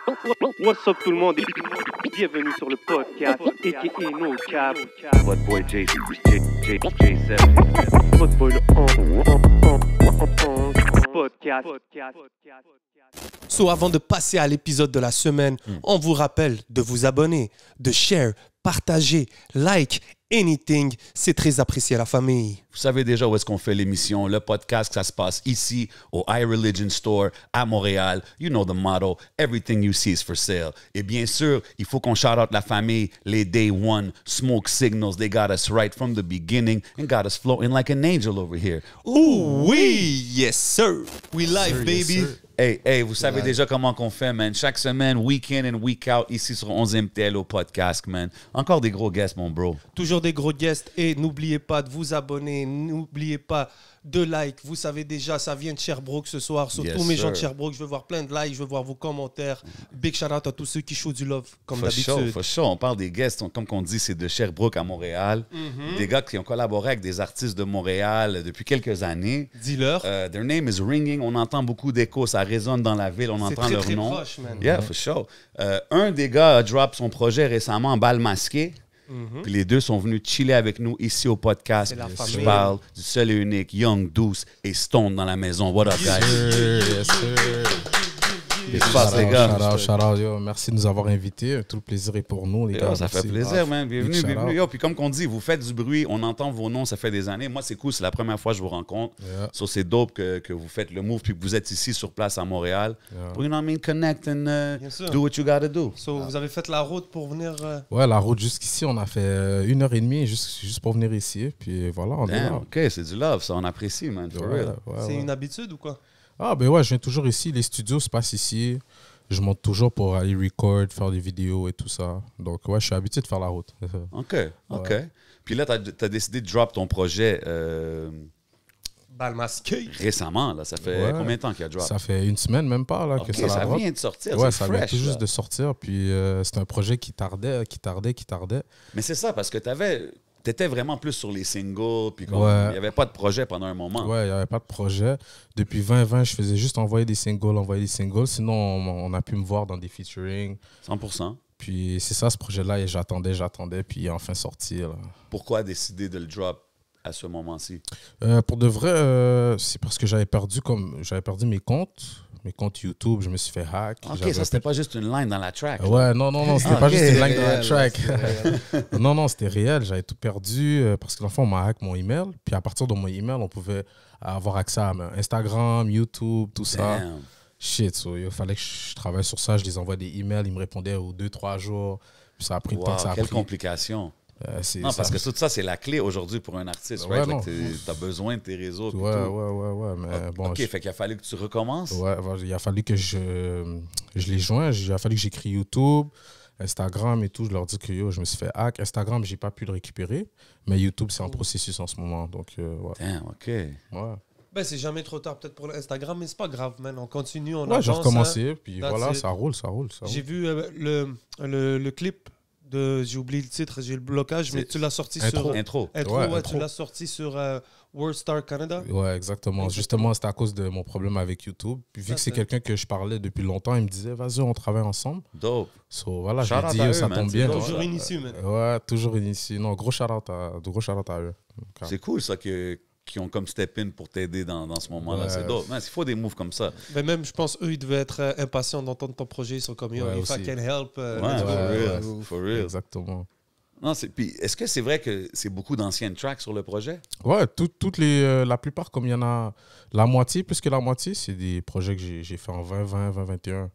What's up tout le monde et bienvenue sur le podcast a.k.a. No Cap. What boy J7. What boy le podcast. So, avant de passer à l'épisode de la semaine, on vous rappelle de vous abonner, de share, partager, like, anything. C'est très apprécié à la famille. Vous savez déjà où est-ce qu'on fait l'émission, le podcast, ça se passe ici au iReligion Store à Montréal. You know the motto, everything you see is for sale. Et bien sûr, il faut qu'on shout out la famille, les Day One, Smoke Signals. They got us right from the beginning and got us floating like an angel over here. Ooh, oui, yes sir. We live, baby. Hey, vous savez déjà comment qu'on fait, man. Chaque semaine, week in and week out, ici sur 11MTL au podcast, man. Encore des gros guests, mon bro. Toujours des gros guests et n'oubliez pas de vous abonner, n'oubliez pas de like. Vous savez déjà, ça vient de Sherbrooke ce soir. Surtout Yes, mes gens de sir. Sherbrooke, je veux voir plein de likes, je veux voir vos commentaires. Big shout out à tous ceux qui show du love, comme For d'habitude. sure. On parle des guests, comme qu'on dit, c'est de Sherbrooke à Montréal. Des gars qui ont collaboré avec des artistes de Montréal depuis quelques années. Dis-leur. Their name is ringing. On entend beaucoup d'échos. Ça résonne dans la ville. On C'est entend très, leur très nom. proche, man. Yeah, for sure. Un des gars a drop son projet récemment, Bal Masqué. Puis les deux sont venus chiller avec nous ici au podcast. C'est la Je famille. parle du seul et unique Young Douce et Stone dans la maison. What up, guys? Yes, sir. Qu'est-ce qui se passe, les gars? Shout out, yo. Merci de nous avoir invités. Tout le plaisir est pour nous, les Yo, gars. ça fait Merci. plaisir, man. Big Bienvenue, shout bienvenue. out. Yo, puis comme qu'on dit, vous faites du bruit, on entend vos noms, ça fait des années. Moi, c'est cool, c'est la première fois que je vous rencontre. Yeah. So, c'est dope que vous faites le move, puis que vous êtes ici sur place à Montréal. Pour, you know what I mean, connect and Bien sûr. do what you gotta do. So, vous avez fait la route pour venir. Ouais, la route jusqu'ici, on a fait 1h30 juste pour venir ici. Puis voilà, on est Damn, là. OK, c'est du love, ça, on apprécie, man, for Ouais, real. ouais, C'est ouais. une habitude ou quoi? Ah, ben ouais, je viens toujours ici. Les studios se passent ici. Je monte toujours pour aller record, faire des vidéos et tout ça. Donc, ouais, je suis habitué de faire la route. OK. Puis là, t'as décidé de drop ton projet Bal masqué. récemment, là. Ça fait Ouais. combien de temps qu'il a drop? Ça fait une semaine, même pas, là, OK, que ça ça la drop. vient de sortir, Ouais, c'est ça vient fresh, tout juste là. de sortir. Puis c'est un projet qui tardait. Mais c'est ça, parce que t'étais vraiment plus sur les singles, puis comme, Ouais. il n'y avait pas de projet pendant un moment. Ouais, il n'y avait pas de projet. Depuis 2020, je faisais juste envoyer des singles. Sinon, on a pu me voir dans des featuring. 100%. Puis c'est ça, ce projet-là. Et j'attendais. Puis il est enfin sorti. Là. Pourquoi décider de le drop à ce moment-ci? Pour de vrai, c'est parce que j'avais perdu mes comptes YouTube. Je me suis fait hack. OK, J'avais ça, c'était pas juste une line dans la track. là. Ouais, non, c'était pas ok. juste une ligne dans la Réel, track. c'est réel. Non, c'était réel. J'avais tout perdu parce que dans le fond, on m'a hack mon email. Puis à partir de mon email, on pouvait avoir accès à Instagram, YouTube, tout ça. Damn. Shit, so, il fallait que je travaille sur ça. Je les envoie des emails. Ils me répondaient aux 2-3 jours. Puis ça a pris le temps Wow, que ça a quelle pris. complication. C'est Non, ça. parce que tout ça, c'est la clé aujourd'hui pour un artiste, Ouais, right? non. Tu as besoin de tes réseaux. puis Ouais. tout. Mais bon, OK, fait qu'il a fallu que tu recommences. ouais, il a fallu que je les joins. Il a fallu que j'écris YouTube, Instagram et tout. Je leur dis que yo, je me suis fait hack. Instagram, j'ai pas pu le récupérer. Mais YouTube, c'est en processus en ce moment. Donc, ouais. Damn, OK. Ouais, Ben, c'est jamais trop tard peut-être pour l'Instagram, mais c'est pas grave, man. On continue, on ouais j'ai avance, recommencé. hein. Puis That's voilà, it. ça roule. J'ai vu le clip de... J'ai oublié le titre, j'ai le blocage, mais tu l'as sorti Intro. sur... Intro. Intro, Ouais, ouais, intro. tu l'as sorti sur World Star Canada. Ouais, exactement. Justement, c'était à cause de mon problème avec YouTube. Puis vu Ça, que c'est c'est- quelqu'un que je parlais depuis longtemps, il me disait, vas-y, on travaille ensemble. Dope. So, voilà, je Shout lui ai out dit, à yo, eux, ça man, tombe c'est bien. dope. Toujours initié, man. Ouais, toujours initié. Non, gros shout-out à eux. C'est cool, ça, qui ont comme step in pour t'aider dans ce moment-là. Ouais. C'est dope. Man, il faut des moves comme ça. Ben, même, je pense, eux, ils devaient être impatients d'entendre ton projet. Ils sont comme, yo, Ouais, if I aussi. can help, Ouais, let's go. for real. ouais. For real. Exactement. Non, puis est-ce que c'est vrai que c'est beaucoup d'anciennes tracks sur le projet? Ouais, la plupart, comme il y en a la moitié, plus que la moitié, c'est des projets que j'ai fait en 2020, 2021.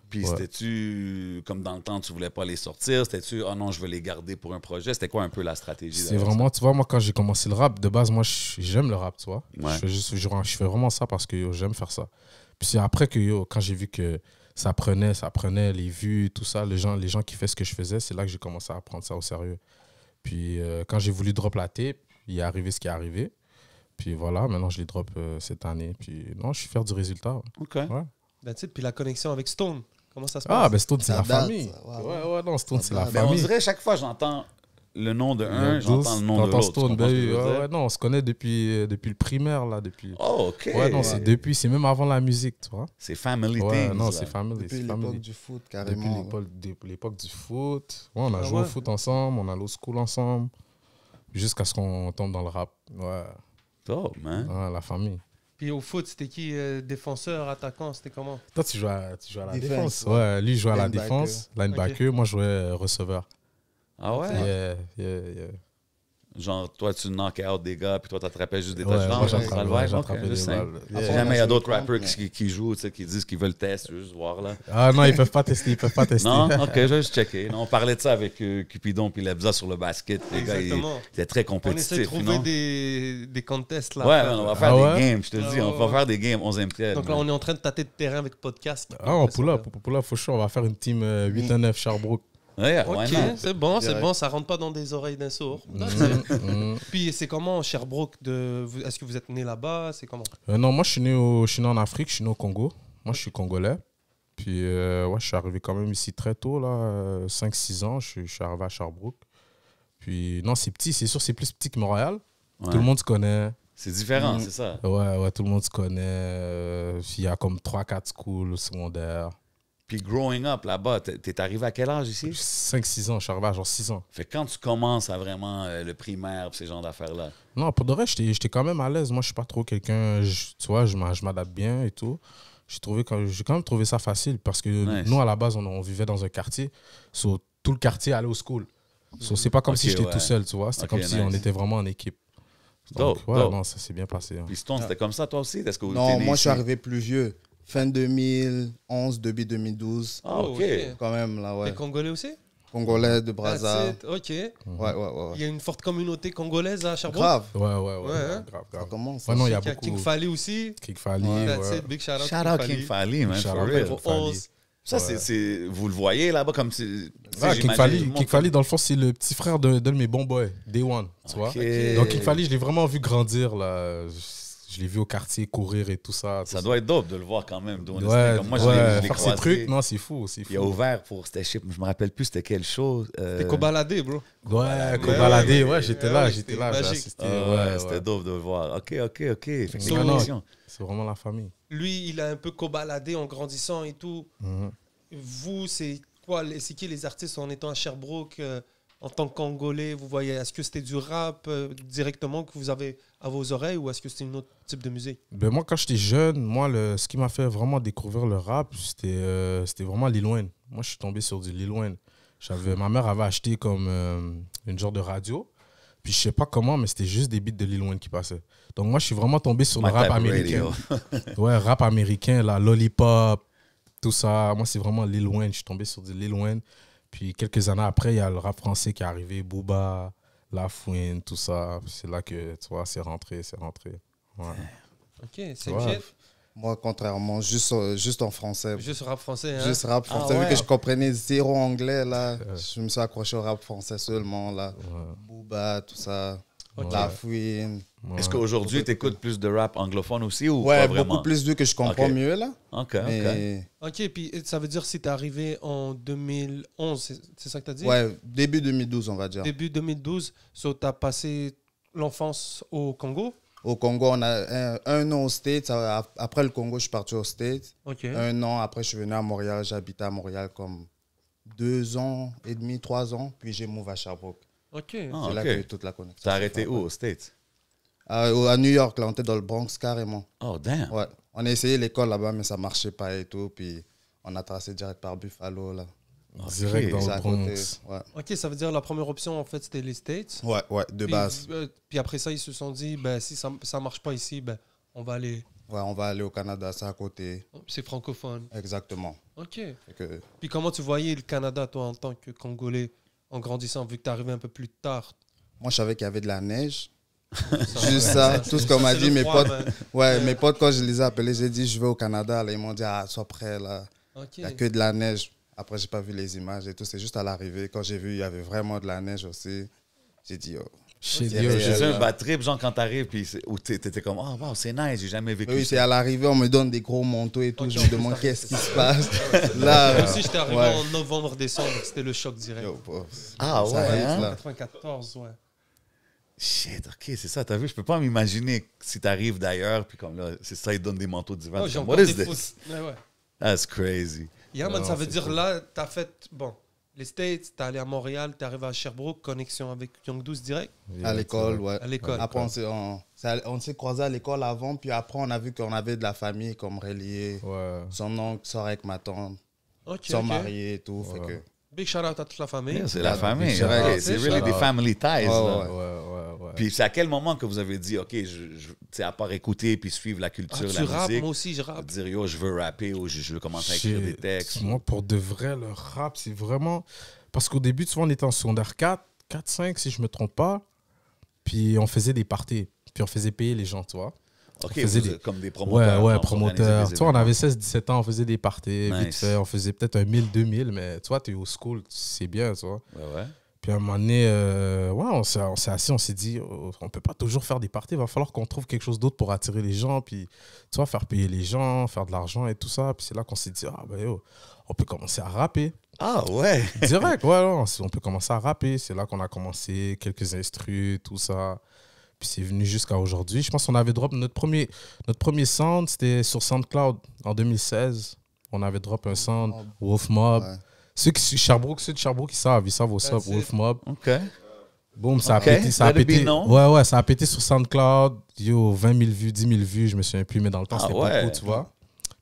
Puis Ouais. c'était-tu, comme dans le temps, tu voulais pas les sortir? C'était-tu, oh non, je veux les garder pour un projet? C'était quoi un peu la stratégie? C'est derrière vraiment, tu vois, moi, quand j'ai commencé le rap, de base, moi, j'aime le rap, tu vois. Ouais. Je fais vraiment ça parce que yo, j'aime faire ça. Puis c'est après que, yo, quand j'ai vu que ça prenait les vues, tout ça, les gens qui faisaient ce que je faisais, c'est là que j'ai commencé à prendre ça au sérieux. Puis quand j'ai voulu drop la tape, il est arrivé ce qui est arrivé. Puis voilà, maintenant je les drop cette année. Puis non, je suis fier du résultat. ça? OK. Ouais. That's it. Puis la connexion avec Stone, comment ça se passe? Ah, ben Stone, c'est Ça la date, famille. ça. Ouais, Ouais, non, Stone, c'est la Ben, on famille. dirait chaque fois j'entends le nom de un, j'entends le nom de t'entends l'autre. Stone, Tu comprends ce que je veux ouais, dire? ouais, non, on se connaît depuis le primaire, là, depuis... Oh, OK. Ouais, non, c'est même avant la musique, tu vois. C'est family Ouais, things. non, là. c'est family. Depuis c'est l'époque family. du foot, Depuis carrément. l'époque du foot. Ouais, on a Ah joué ouais. au foot ensemble, on allait au school ensemble, jusqu'à ce qu'on tombe dans le rap. Ouais, Dope, man. ouais, la famille. Puis au foot, c'était qui défenseur, attaquant, c'était comment? Toi, tu joues à la Défense, défense. Ouais, lui, il jouait à la Linebacker. défense, linebacker. Moi, je jouais receveur. Ah ouais? Yeah. Genre, toi, tu knock out des gars, puis toi, t'attrapais juste des Ouais, touchdowns. moi, c'est ça le vibe? j'attrapais Ok, des juste balles. simple. Yeah. Si Ouais, jamais il y a d'autres ouais. rappers qui jouent, tu sais, qui disent qu'ils veulent tester, juste voir là. Ah non, ils peuvent pas tester, Non? Ok, je vais juste checker. Non, on parlait de ça avec Cupidon puis Lebza sur le basket. Les gars, ils Exactement. étaient très On essaie de compétitifs, trouver non? des contests là. Ouais, man, on va faire Ah des ouais? games, je te Ah dis. On va ouais. faire des games 11e tiers. Donc là, on est en train de tâter de terrain avec podcast. Ah, on pull up, for sure. On va faire une team 8-9 Sherbrooke. Ouais, Ok, why not? c'est bon, Direct. ça rentre pas dans des oreilles d'un sourd. Puis c'est comment Sherbrooke est-ce que vous êtes né là-bas? C'est comment? Non, moi, je suis né en Afrique, je suis né au Congo. Moi, je suis congolais. Puis, ouais, je suis arrivé quand même ici très tôt, là, 5-6 ans. Je suis arrivé à Sherbrooke. Puis, non, c'est petit, c'est sûr, c'est plus petit que Montréal. Ouais. Tout le monde se connaît. C'est différent, c'est ça. Ouais, tout le monde se connaît. Il y a comme 3-4 schools secondaires. Puis growing up là-bas, t'es arrivé à quel âge ici? 5-6 ans, je suis arrivé à genre 6 ans. Fait que quand tu commences à vraiment le primaire, ces genres d'affaires-là, Non, pour de vrai, j'étais quand même à l'aise. Moi, je suis pas trop quelqu'un, tu vois, je m'adapte bien et tout. J'ai quand même trouvé ça facile parce que Nice. nous, à la base, on vivait dans un quartier. So, tout le quartier allait au school. So, c'est pas comme Ok, si j'étais ouais. tout seul, tu vois. C'était Ok, comme si nice. on était vraiment en équipe. Donc, Dope, ouais, dope. non, ça s'est bien passé. Hein. puis Stone, c'était comme ça toi aussi? Est-ce que Non, t'es né moi, je suis ici? arrivé plus vieux. Fin 2011, début 2012. Ah, ok. Quand même, là, ouais. T'es congolais aussi? Congolais de That's Brazza. it, ok. Ouais, ouais. Il y a une forte communauté congolaise à Sherbrooke? Grave. Ouais, hein. grave. Ça commence. Ouais, non, il y a Il y a beaucoup. King Fally aussi. King Fally, That's ouais. it, big shout out. Shout out King Fally, man, Shout for out real. King Pour 11. Ça, vous le voyez là-bas comme si... Ah, King Fally, dans le fond, c'est le petit frère d'un de mes bons boys, Day One, tu vois. Donc, King Fally, je l'ai vraiment vu grandir, là. Je l'ai vu au quartier courir et tout ça. Ça doit être dope de le voir quand même. Ouais, Comme moi, ouais, je l'ai faire croisé. ses trucs, non, c'est fou, c'est fou. Il a ouvert pour... C'était, je me rappelle plus c'était quelle chose. T'es cobaladé, bro. Ouais, Kobalade, ouais, j'étais là, j'ai c'était assisté. magique. C'était dope de le voir. OK. Fait que c'est Non, une non, connexion. c'est vraiment la famille. Lui, il a un peu cobaladé en grandissant et tout. Mhm. Vous, c'est quoi? C'est qui les artistes en étant à Sherbrooke en tant que Congolais? Vous voyez, est-ce que c'était du rap directement que vous avez à vos oreilles ou est-ce que c'était un autre type de musique? Ben, moi, quand j'étais jeune, ce qui m'a fait vraiment découvrir le rap, c'était vraiment Lil Wayne. Moi, je suis tombé sur du Lil Wayne. Ma mère avait acheté comme une genre de radio. Puis je sais pas comment, mais c'était juste des beats de Lil Wayne qui passaient. Donc moi, je suis vraiment tombé sur My le rap type of américain. radio. Ouais, rap américain, la Lollipop, tout ça. Moi, c'est vraiment Lil Wayne. Je suis tombé sur du Lil Wayne. Puis quelques années après, il y a le rap français qui est arrivé, Booba, La Fouine, tout ça. C'est là que, tu vois, c'est rentré. Ouais. Ok, c'est Ouais. shit. Moi, contrairement, juste en français. Juste rap français. Hein? Juste rap français. Ah ouais. Vu que je comprenais zéro anglais, là, je me suis accroché au rap français seulement, là. Ouais. Booba, tout ça. Ok. La Fouine. Ouais. Est-ce qu'aujourd'hui, tu écoutes plus de rap anglophone aussi ou Ouais, pas vraiment? beaucoup plus vu que je comprends Ok. mieux, là. OK. Mais, Ok, puis ça veut dire si t'es arrivé en 2011, c'est ça que t'as dit? ouais, début 2012, on va dire. Début 2012, so t'as passé l'enfance au Congo? Au Congo, on a un an aux States. Après le Congo, je suis parti aux States. Ok. Un an après, je suis venu à Montréal. J'ai habité à Montréal comme 2 ans et demi, 3 ans. Puis j'ai move à Sherbrooke. Ok. Ah, C'est là ok. que toute la connexion. T'as s'est arrêté faite. où, aux States? À New York, là, on était dans le Bronx carrément. Oh, damn. Ouais. On a essayé l'école là-bas, mais ça marchait pas et tout. Puis on a tracé direct par Buffalo, là. Direct dans C'est le à côté. Bronx. Ouais, Ok, ça veut dire la première option, en fait, c'était les States. ouais, de Puis, base. puis après ça, ils se sont dit, ben, si ça marche pas ici, ben, on va aller. Ouais, on va aller au Canada, c'est à côté. C'est francophone. Exactement. Ok. Fait que, Puis comment tu voyais le Canada, toi, en tant que Congolais, en grandissant, vu que t'es arrivé un peu plus tard? moi, je savais qu'il y avait de la neige. Juste ça, tout ce qu'on m'a c'est dit, le mes froid, potes. man. Ouais, mes potes, quand je les ai appelés, j'ai dit, je vais au Canada. Là, ils m'ont dit, ah, sois prêt, là. Ok. Il n'y a que de la neige. Après, j'ai pas vu les images et tout. C'est juste à l'arrivée. Quand j'ai vu, il y avait vraiment de la neige aussi. J'ai dit, oh. Shit, C'est yo, réel. C'est un bad trip, genre, quand t'arrives, puis où t'étais comme, oh, wow, c'est nice, j'ai jamais vécu Oui, ça. c'est à l'arrivée, on me donne des gros manteaux et tout. Ok, Je en me plus, demande t'as qu'est-ce qui fait se ça. passe. Là, Moi aussi, j'étais arrivé ouais. en novembre-décembre. C'était le choc direct. Yo, bro, Ah ça ouais, hit, hein? là. 94, ouais. Shit, ok, c'est ça, t'as vu, je peux pas m'imaginer si t'arrives d'ailleurs, puis comme là, c'est ça, ils donnent des manteaux d'hiver. Oh, t'es j'ai comme, encore what is des this? fausses. Ouais. That's crazy. Yeah, man, Non, ça veut c'est dire cool. là, t'as fait, bon, les States, t'es allé à Montréal, t'es arrivé à Sherbrooke, connexion avec Young 12 direct, À l'école, ouais. à l'école. Après, on s'est croisés à l'école avant, puis après, on a vu qu'on avait de la famille comme relié. Ouais. Son oncle sort avec ma tante, Ok, sont ok. mariés et tout. Ouais. Fait que, Big shout out à toute la famille. Yeah, c'est la Ah, famille. c'est vrai, ok, c'est c'est really ça. des family ties. Ouais, là. ouais. Ouais. Puis c'est à quel moment que vous avez dit, OK, tu sais, à part écouter puis suivre la Ah, culture, tu la rappes, musique, moi aussi, je rappe. dire, yo, je veux rapper ou je veux commencer à écrire des textes. Moi, pour de vrai, le rap, c'est vraiment. Parce qu'au début, tu vois, on était en secondaire 4, 5, si je me trompe pas. Puis on faisait des parties. Puis on faisait payer les gens, tu vois. OK, faisait vous, des- comme des promoteurs. Ouais, genre, promoteurs. organiser Tu des vois, on événements. avait 16-17 ans, on faisait des parties. Nice. Vite fait, on faisait peut-être 2000, mais tu vois, t'es au school, c'est bien, tu vois. Ouais. Puis à un moment donné, ouais, on s'est assis, on s'est dit, oh, on peut pas toujours faire des parties, il va falloir qu'on trouve quelque chose d'autre pour attirer les gens, puis tu vois, faire payer les gens, faire de l'argent et tout ça. Puis c'est là qu'on s'est dit, ah ben yo, on peut commencer à rapper. Ah ouais. Direct, ouais, non, on peut commencer à rapper. C'est là qu'on a commencé, quelques instrus, tout ça. Puis c'est venu jusqu'à aujourd'hui. Je pense qu'on avait drop notre premier sound, c'était sur SoundCloud en 2016. On avait drop un sound, Wolf Mob. Ouais. Ceux de Sherbrooke, ils savent what's up, That's it. Wolf Mob. OK. Boum, ça a Ok, pété. Ça a let it be pété. known. Ouais, ça a pété sur SoundCloud. Yo, 20 000 vues, 10 000 vues, je me souviens plus, mais dans le temps, Ah c'était ouais. beaucoup, tu vois.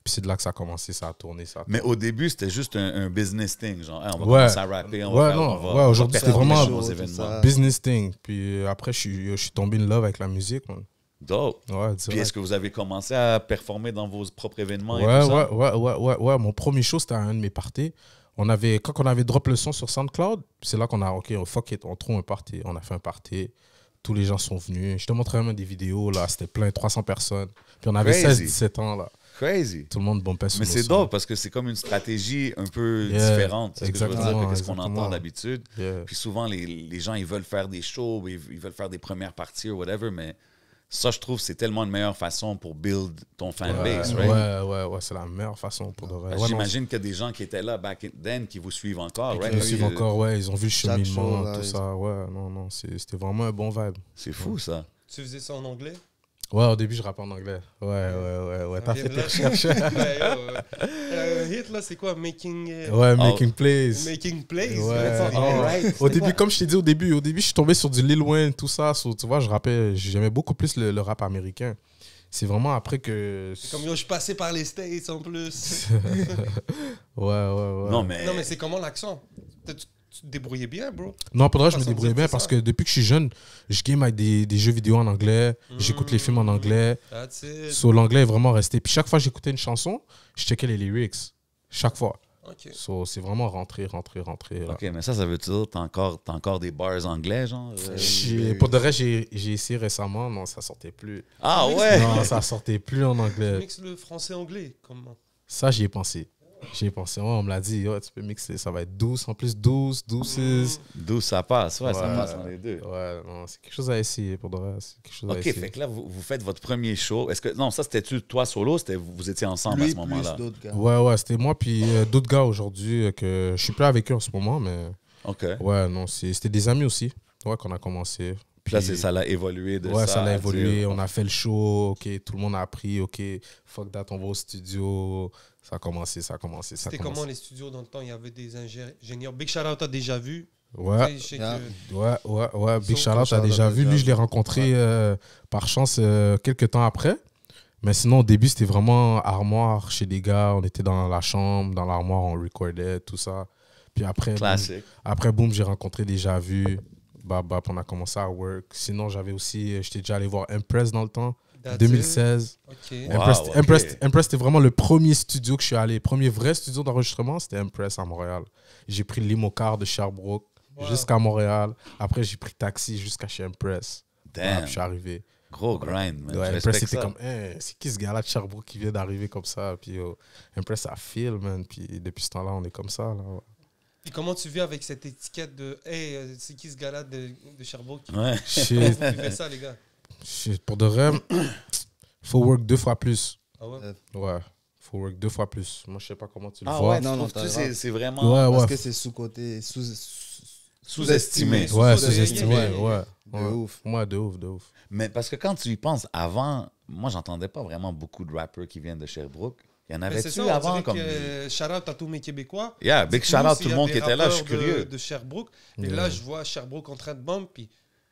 Puis c'est de là que ça a commencé, ça a tourné, ça a Mais au début, c'était juste un business thing. Genre, hey, on va Ouais. commencer à rapper, on va Ouais, faire, non. on va- Ouais, on va aujourd'hui, c'était performer vraiment aux tout événements. ça. business thing. Puis après, je suis tombé in love avec la musique, man. Dope. Ouais, Puis direct. est-ce que vous avez commencé à performer dans vos propres événements et Ouais, tout ça? ouais. Mon premier show, c'était à un de mes parties. Quand on avait drop le son sur SoundCloud, c'est là qu'on a, OK, fuck it, on trouve un party. On a fait un party. Tous les gens sont venus. Je te montrais même des vidéos, là. C'était plein, 300 personnes. Puis on avait Crazy. 16-17 ans, là. Crazy. Tout le monde bombait sur Mais nos c'est sons. dope parce que c'est comme une stratégie un peu Yeah, différente. C'est ce que je veux dire exactement, que qu'est-ce qu'on exactement. entend d'habitude. Yeah. Puis souvent, les gens, ils veulent faire des shows, ils veulent faire des premières parties ou whatever, mais ça, je trouve, c'est tellement une meilleure façon pour build ton fanbase, right? Ouais, c'est la meilleure façon pour de vrai. Parce que Ouais, non, j'imagine qu'il y a des gens qui étaient là back then qui vous suivent encore, ils right? me Oui, suivent encore, ouais, ils ont vu le chaque cheminement, show, là, tout ils- ça. Ouais, non, c'était vraiment un bon vibe. C'est fou, ça. Tu faisais ça en anglais? Ouais, au début, je rappais en anglais. Ouais. T'as fait tes Bien, recherches. Hit, là, c'est quoi? Making Ouais, making plays. Making plays? Ouais. Alright. Au début, comme je t'ai dit au début, je suis tombé sur du Lil Wayne, tout ça. Tu vois, j'aimais beaucoup plus le rap américain. C'est vraiment après que. C'est comme yo, je suis passé par les States en plus. Ouais. Non, mais, Non, mais c'est comment l'accent? Tu te débrouillais bien, bro? Non, pour de vrai, je Ah, me ça me débrouillais dit bien que c'est parce ça. que depuis que je suis jeune, je game avec des jeux vidéo en anglais, j'écoute les films en anglais. That's it. So, l'anglais est vraiment resté. Puis chaque fois que j'écoutais une chanson, je checkais les lyrics. Chaque fois. Ok. So, c'est vraiment rentrer. Là. OK, mais ça veut dire que t'as encore des bars anglais, genre? Pour de vrai, j'ai essayé récemment. Non, ça sortait plus. Ah ouais? Non, ça sortait plus en anglais. Mix le français-anglais, comment? Ça, j'y ai pensé. Ouais, on me l'a dit, ouais, tu peux mixer, ça va être 12, en plus 12, 12. D'où ça passe? Ouais, ça Ouais. passe dans les deux. Ouais, non, c'est quelque chose à essayer pour de vrai. C'est quelque chose à OK, essayer. fait que là, vous faites votre premier show. Est-ce que non, ça c'était-tu toi solo? Vous étiez ensemble à Lui ce moment-là? plus d'autres gars. Ouais, c'était moi, puis d'autres gars aujourd'hui que je suis plus avec eux en ce moment, mais OK. ouais, non, c'était des amis aussi, ouais, qu'on a commencé. Puis là, Puis- ça l'a évolué de Ouais, ça à a évolué. dire- On a fait le show. OK, tout le monde a appris. OK, fuck that, on va au studio. Ça a commencé. C'était comment les studios dans le temps? Il y avait des ingénieurs. Big shout out, t'as déjà vu? Ouais, Tu sais, je sais Yeah. que- ouais. Big So, Charlotte a shout-out déjà vu. déjà. Lui, je l'ai rencontré par chance quelques temps après. Mais sinon, au début, c'était vraiment armoire chez des gars. On était dans la chambre, dans l'armoire, on recordait, tout ça. Puis après, Classique. boum, j'ai rencontré déjà vu. Bap, on a commencé à work. Sinon, j'étais déjà allé voir Impress dans le temps, That's 2016. it. Ok. Wow, Impress, ok. Impress, c'était vraiment le premier studio que je suis allé. Premier vrai studio d'enregistrement, c'était Impress à Montréal. J'ai pris le limocar de Sherbrooke Wow. jusqu'à Montréal. Après, j'ai pris taxi jusqu'à chez Impress. Damn. Puis je suis arrivé. Gros grind, man. Ouais, Je Impress, respecte c'était ça. comme, c'est qui ce gars-là de Sherbrooke qui vient d'arriver comme ça? Puis Impress, ça file, man. Puis depuis ce temps-là, on est comme ça. Là, ouais. Puis comment tu vis avec cette étiquette de « Hey, c'est qui ce gars-là de Sherbrooke ?» Ouais. Shit, Vous vivez ça, les gars? shit, pour de vrai, faut work 2 fois plus. Ah ouais? Ouais, faut work 2 fois plus. Moi, je sais pas comment tu le Ah vois. ouais, Non, non, trouves-tu t'as c'est vraiment Ouais, Parce ouais. que c'est sous-côté, sous-estimé. Ouais, sous-estimé. sous-estimé, ouais. de Ouais. ouf. Ouais, de ouf, de ouf. Mais parce que quand tu y penses, avant, moi, j'entendais pas vraiment beaucoup de rappers qui viennent de Sherbrooke. Il y en Mais avait-tu c'est ça, on avant dirait comme... que shout-out à tous mes Québécois. Yeah, big Dites-nous shout-out s'il tout y le a monde des qui était là, je suis rappeurs curieux. de Sherbrooke. Et Yeah. là, je vois Sherbrooke en train de bomber, puis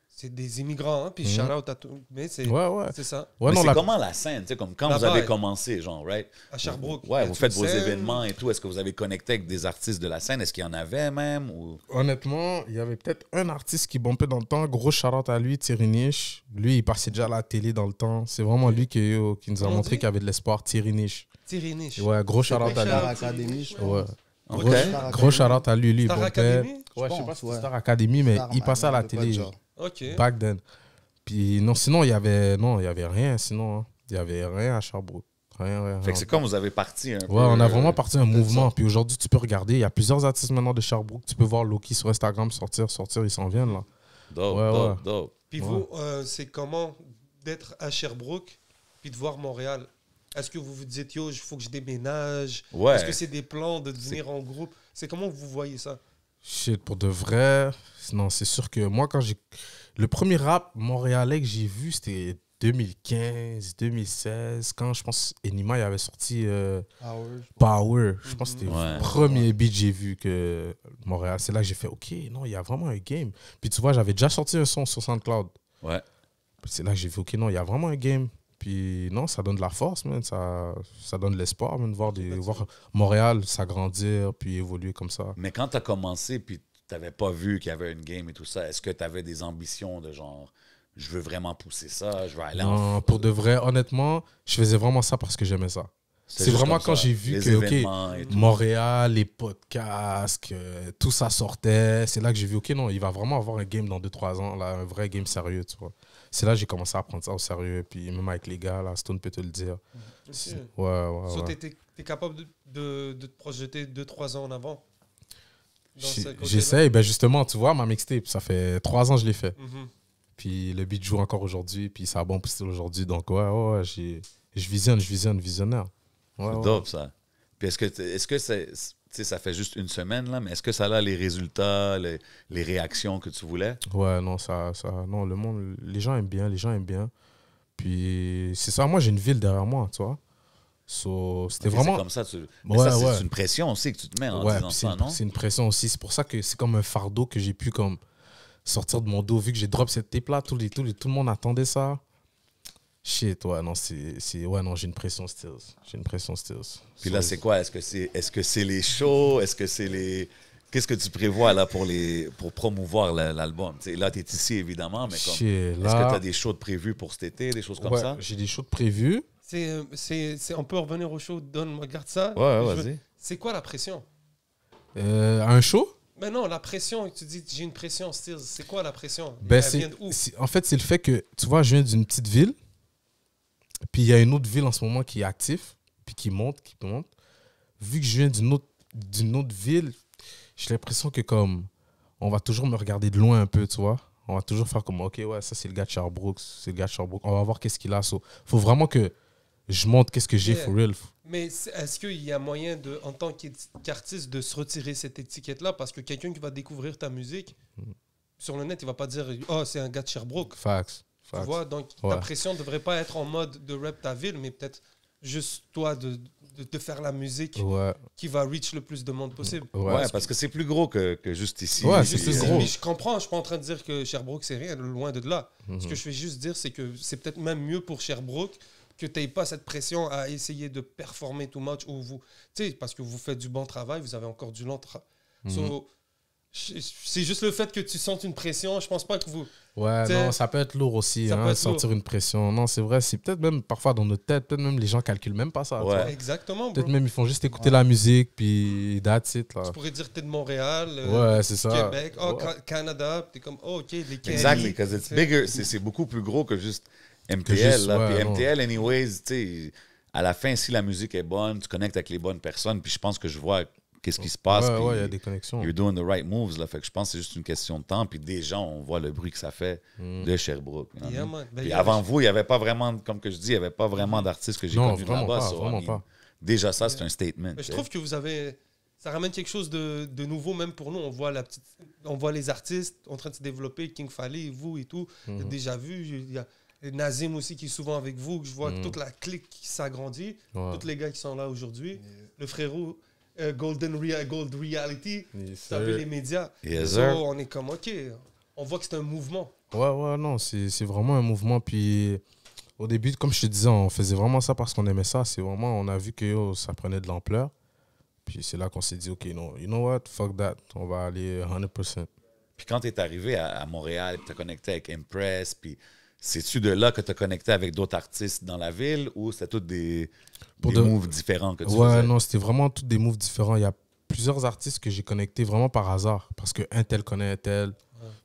c'est des immigrants, hein, puis shout-out à tous. Mais c'est Ouais. ça, Ouais, Mais non, c'est la- comment la scène, tu sais, comme quand Là-bas, vous avez ouais. commencé, genre, right? à Sherbrooke. Ouais, Y vous a-tu faites une vos scène? événements et tout. Est-ce que vous avez connecté avec des artistes de la scène? Est-ce qu'il y en avait même? Ou... Honnêtement, il y avait peut-être un artiste qui bombait dans le temps. Gros shout-out à lui, Thierry Niche. Lui, il passait déjà à la télé dans le temps. C'est vraiment lui qui nous a Comment on montré dit? qu'il y avait de l'espoir. Thierry Niche. Thierry Niche. Ouais, gros shout-out à Star lui. Academy, je Ouais. Ok. Gros shout-out à lui. Lui, il Star bombait. Academy? Ouais, je sais pense, pas si ouais. c'était Star Academy, mais Star il passait à la Academy, de quoi télé. de genre. OK. Back then. Puis non, sinon, il y avait rien. Sinon, hein. Il y avait rien à Sherbrooke. Rien. Fait que c'est comme vous avez parti un peu... Ouais, on a vraiment parti un mouvement. Puis aujourd'hui, tu peux regarder, il y a plusieurs artistes maintenant de Sherbrooke. Tu peux voir Loki sur Instagram sortir, ils s'en viennent là. Dope, Ouais, dope, ouais. dope. Puis vous, c'est comment d'être à Sherbrooke puis de voir Montréal? Est-ce que vous vous dites, yo, il faut que je déménage? Ouais. Est-ce que c'est des plans de devenir en groupe? C'est comment vous voyez ça? Shit, pour de vrai, non, c'est sûr que moi, quand j'ai. Le premier rap montréalais que j'ai vu, c'était 2015, 2016, quand je pense Enima il avait sorti Power. Je pense que c'était Ouais. le premier beat que j'ai vu que Montréal. C'est là que j'ai fait, OK, non, il y a vraiment un game. Puis tu vois, j'avais déjà sorti un son sur SoundCloud. Ouais. C'est là que j'ai fait, OK, non, il y a vraiment un game. Puis non, ça donne de la force, man. Ça donne de l'espoir, man, voir Montréal s'agrandir, puis évoluer comme ça. Mais quand tu as commencé puis tu n'avais pas vu qu'il y avait une game et tout ça, est-ce que tu avais des ambitions de genre, je veux vraiment pousser ça, je veux aller en... Non, pour de vrai, honnêtement, je faisais vraiment ça parce que j'aimais ça. C'est juste vraiment comme quand ça, j'ai vu les que, événements et OK, tout. Montréal, les podcasts, que tout ça sortait. C'est là que j'ai vu, OK, non, il va vraiment avoir un game dans 2-3 ans, là, un vrai game sérieux, tu vois. C'est là que j'ai commencé à prendre ça au sérieux. Puis même avec les gars, là, Stone peut te le dire. Ouais. So, t'es capable de te projeter 2-3 ans en avant? Dans ce côté-là? J'essaye. Ben justement, tu vois, ma mixtape, ça fait 3 ans que je l'ai fait. Mhm. Puis le beat joue encore aujourd'hui. Puis ça a bon style aujourd'hui. Donc, ouais, je visionnaire. Ouais, C'est ouais. dope, ça. Puis est-ce que c'est... Tu sais, ça fait juste une semaine, là, mais est-ce que ça a les résultats, les réactions que tu voulais? Ouais, non, non, le monde, les gens aiment bien. Puis c'est ça, moi j'ai une ville derrière moi, tu vois. So, c'était Ok, vraiment. C'est comme ça, mais Ouais, ça, c'est ouais. une pression aussi que tu te mets en Ouais, disant puis ça, non? c'est une pression aussi. C'est pour ça que c'est comme un fardeau que j'ai pu comme sortir de mon dos. Vu que j'ai drop cette tape là, tout le monde attendait ça. Shit, ouais, non, j'ai une pression stills. Puis là, c'est quoi? Est-ce que c'est les shows? Est-ce que c'est les... Qu'est-ce que tu prévois là pour promouvoir l'album? Tu sais, là, tu es ici, évidemment, mais comme... Shit, Est-ce que là, tu as des shows de prévus pour cet été, des choses comme ouais, ça? j'ai des shows prévus. On peut revenir au show, regarde ça. Ouais, Je veux- vas-y. C'est quoi la pression? Un show? Mais non, la pression, tu dis j'ai une pression, Stills. C'est quoi la pression? Ben, Elle vient d'où? en fait, c'est le fait que, tu vois, je viens d'une petite ville, puis il y a une autre ville en ce moment qui est active, puis qui monte. Vu que je viens d'une autre ville, j'ai l'impression que comme on va toujours me regarder de loin un peu, tu vois. On va toujours faire comme, OK, ouais, ça c'est le gars de Sherbrooke, on va voir qu'est-ce qu'il a. Faut vraiment que je montre qu'est-ce que j'ai Yeah. for real. Mais est-ce qu'il y a moyen, en tant qu'artiste, de se retirer cette étiquette-là? Parce que quelqu'un qui va découvrir ta musique, sur le net, il va pas dire « Oh, c'est un gars de Sherbrooke ». Facts. Tu vois? Donc, Ouais. ta pression ne devrait pas être en mode de rap ta ville, mais peut-être juste toi de faire la musique Ouais. qui va reach le plus de monde possible. Ouais, parce que c'est plus gros que juste ici. Ouais, Juste c'est ici, gros. mais je comprends, je suis pas en train de dire que Sherbrooke c'est rien, loin de là. Mhm. Ce que je vais juste dire, c'est que c'est peut-être même mieux pour Sherbrooke que tu n'aies pas cette pression à essayer de performer too much ou vous, tu sais, parce que vous faites du bon travail, vous avez encore du long travail. C'est juste le fait que tu sentes une pression, je pense pas que vous... Ouais, T'sais, non, ça peut être lourd aussi, ça peut hein, être sentir une pression. Non, c'est vrai, c'est peut-être même parfois dans notre tête, peut-être même les gens calculent même pas ça. tu Ouais. vois. Exactement, bro. Peut-être même ils font juste écouter la musique, puis that's it. Là. Tu pourrais dire que tu es de Montréal, Ouais, c'est ça. Québec, oh, Ouais. Canada, tu es comme, oh, OK, les Canadiens. Exactly, because it's bigger. C'est beaucoup plus gros que juste MTL. juste, là. ouais, Puis non. MTL, anyways, tu sais, à la fin, si la musique est bonne, tu connectes avec les bonnes personnes. Puis je pense que je vois qu'est-ce qui se passe. Ouais, puis ouais, il y a des connexions. You're doing the right moves. Là. Fait que je pense que c'est juste une question de temps. Puis déjà, on voit le bruit que ça fait de Sherbrooke. You know Yeah, what I mean? man. Ben, Puis il y avait- avant vous, il n'y avait pas vraiment, comme que je dis, il n'y avait pas vraiment d'artistes que j'ai Non, connus vraiment là-bas. pas, so, vraiment I mean, pas. Déjà, ça, c'est un statement. Mais je tu sais. trouve que vous avez. Ça ramène quelque chose de nouveau, même pour nous. On voit les artistes en train de se développer, King Fally, vous et tout. J'ai déjà vu. Il y a Nazim aussi qui est souvent avec vous. Que je vois toute la clique qui s'agrandit. Ouais. Tous les gars qui sont là aujourd'hui. Le frérot Gold Reality. Yes, Ça veut sir. les médias. Yes, So, sir. on est comme, OK. On voit que c'est un mouvement. Ouais, non, c'est vraiment un mouvement. Puis au début, comme je te disais, on faisait vraiment ça parce qu'on aimait ça. C'est vraiment, on a vu que yo, ça prenait de l'ampleur. Puis c'est là qu'on s'est dit, OK, non, you know what, fuck that, on va aller 100%. Puis quand tu es arrivé à Montréal, tu as connecté avec Impress, puis c'est-tu de là que tu as connecté avec d'autres artistes dans la ville ou c'était tous des moves différents que tu Ouais, faisais? non, c'était vraiment tous des moves différents. Il y a plusieurs artistes que j'ai connectés vraiment par hasard parce que un tel connaît un tel.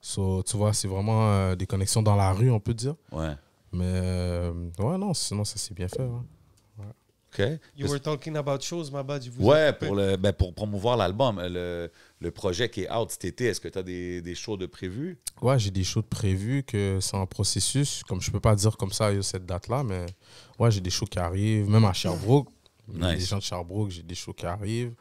So, tu vois, c'est vraiment des connexions dans la rue, on peut dire. Ouais. Mais ouais, non, sinon ça s'est bien fait. Hein. OK. You were talking about shows, my bad. Ouais, pour promouvoir l'album, le projet qui est out cet été, est-ce que tu as des shows de prévus? Ouais, j'ai des shows de prévus que c'est en processus. Comme je peux pas dire comme ça, cette date-là, mais ouais, j'ai des shows qui arrivent, même à Sherbrooke. Nice. Les gens de Sherbrooke, j'ai des shows qui arrivent.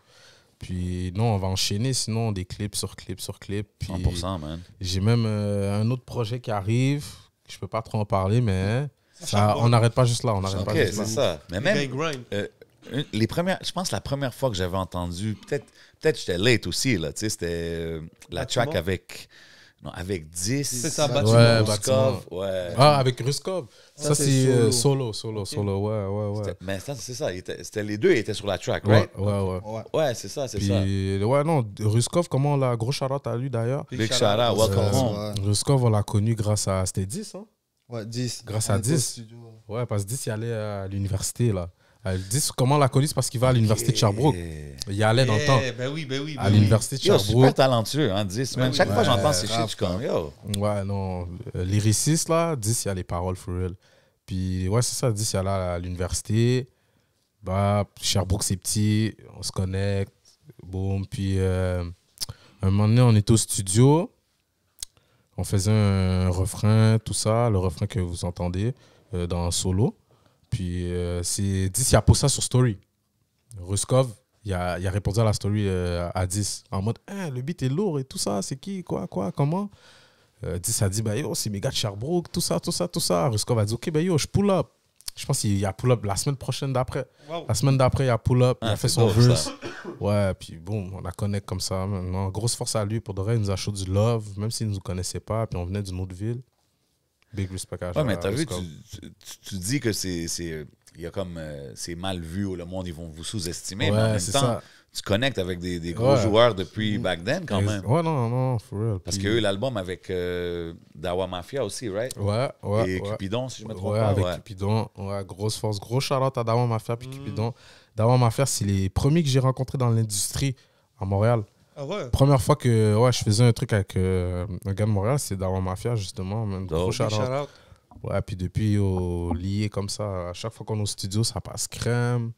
Puis non, on va enchaîner, sinon des clips sur clips sur clips. Puis 100%, man. j'ai même un autre projet qui arrive. Je peux pas trop en parler, mais ça, on n'arrête pas juste là. On n'arrête OK, pas juste c'est là. ça. Mais Même même, grind. je pense que la première fois que j'avais entendu, peut-être j'étais late aussi, là, tu sais, c'était la track avec 10. C'est ça, Bâtiment. Ouais, Ruskov, ouais. Ah, avec Ruskov. Ça, c'est c'est solo. solo. Ouais. Mais ça, c'est ça, c'était les deux étaient sur la track, Ouais, right? ouais. Ouais, c'est ça, c'est ça. Puis, ouais, non, Ruskov, comment on l'a, gros shout-out à lui d'ailleurs. Big shout out, welcome home. Ruskov, on l'a connu grâce à. C'était 10, hein? Ouais, 10. Grâce à On était au 10. studio. Ouais, parce que 10, il allait à l'université, là. 10, comment on l'a connu? C'est parce qu'il va à l'université de Sherbrooke. Il y allait dans le temps. Ben oui. À l'université de Yo, super Sherbrooke. talentueux, hein, 10, man. Chaque fois que j'entends ces shit, je suis comme, yo. Ouais, non. Lyriciste, là, 10, il y a les paroles for real. Puis, ouais, c'est ça, 10, il allait à l'université. Bah, Sherbrooke, c'est petit, on se connecte. Boum. Puis, un moment donné, on était au studio. On faisait un refrain, tout ça, le refrain que vous entendez dans Solo. Puis, c'est 10, il a posté ça sur Story. Ruskov, il a répondu à la story à 10 en mode le beat est lourd et tout ça, c'est qui, quoi, comment 10 a dit bah yo, c'est mes gars de Sherbrooke, tout ça. Ruskov a dit ok, bah yo, je pull up. Je pense qu'il a pull up la semaine prochaine d'après. Wow. La semaine d'après, il a pull up, il a fait c'est son dope, verse. ça. Ouais, puis bon, on a connecté comme ça. Non, grosse force à lui. Pour de vrai, il nous a chaud du love, même s'il ne nous connaissait pas, puis on venait d'une autre ville. Big respect à Ouais, mais t'as vu, Ruskov. tu dis que il y a comme, c'est mal vu ou le monde, ils vont vous sous-estimer, mais Ouais, en même c'est temps, ça. tu connectes avec des gros Ouais. joueurs depuis back then quand même. Ouais, non, for real. Parce Puis- qu'il y a eu l'album avec Dawa Mafia aussi, right? Ouais. Et Cupidon, si je me trompe Ouais, pas. avec Ouais. Cupidon. Ouais, grosse force. Gros shout-out à Dawa Mafia puis Cupidon. Dawa Mafia, c'est les premiers que j'ai rencontrés dans l'industrie à Montréal. Ah ouais. Première fois que je faisais un truc avec un gars de Montréal, c'est Dawa Mafia, justement. Même. Gros Dope. shout-out. Shout out. Ouais, puis depuis, lié comme ça, à chaque fois qu'on est au studio, ça passe crème.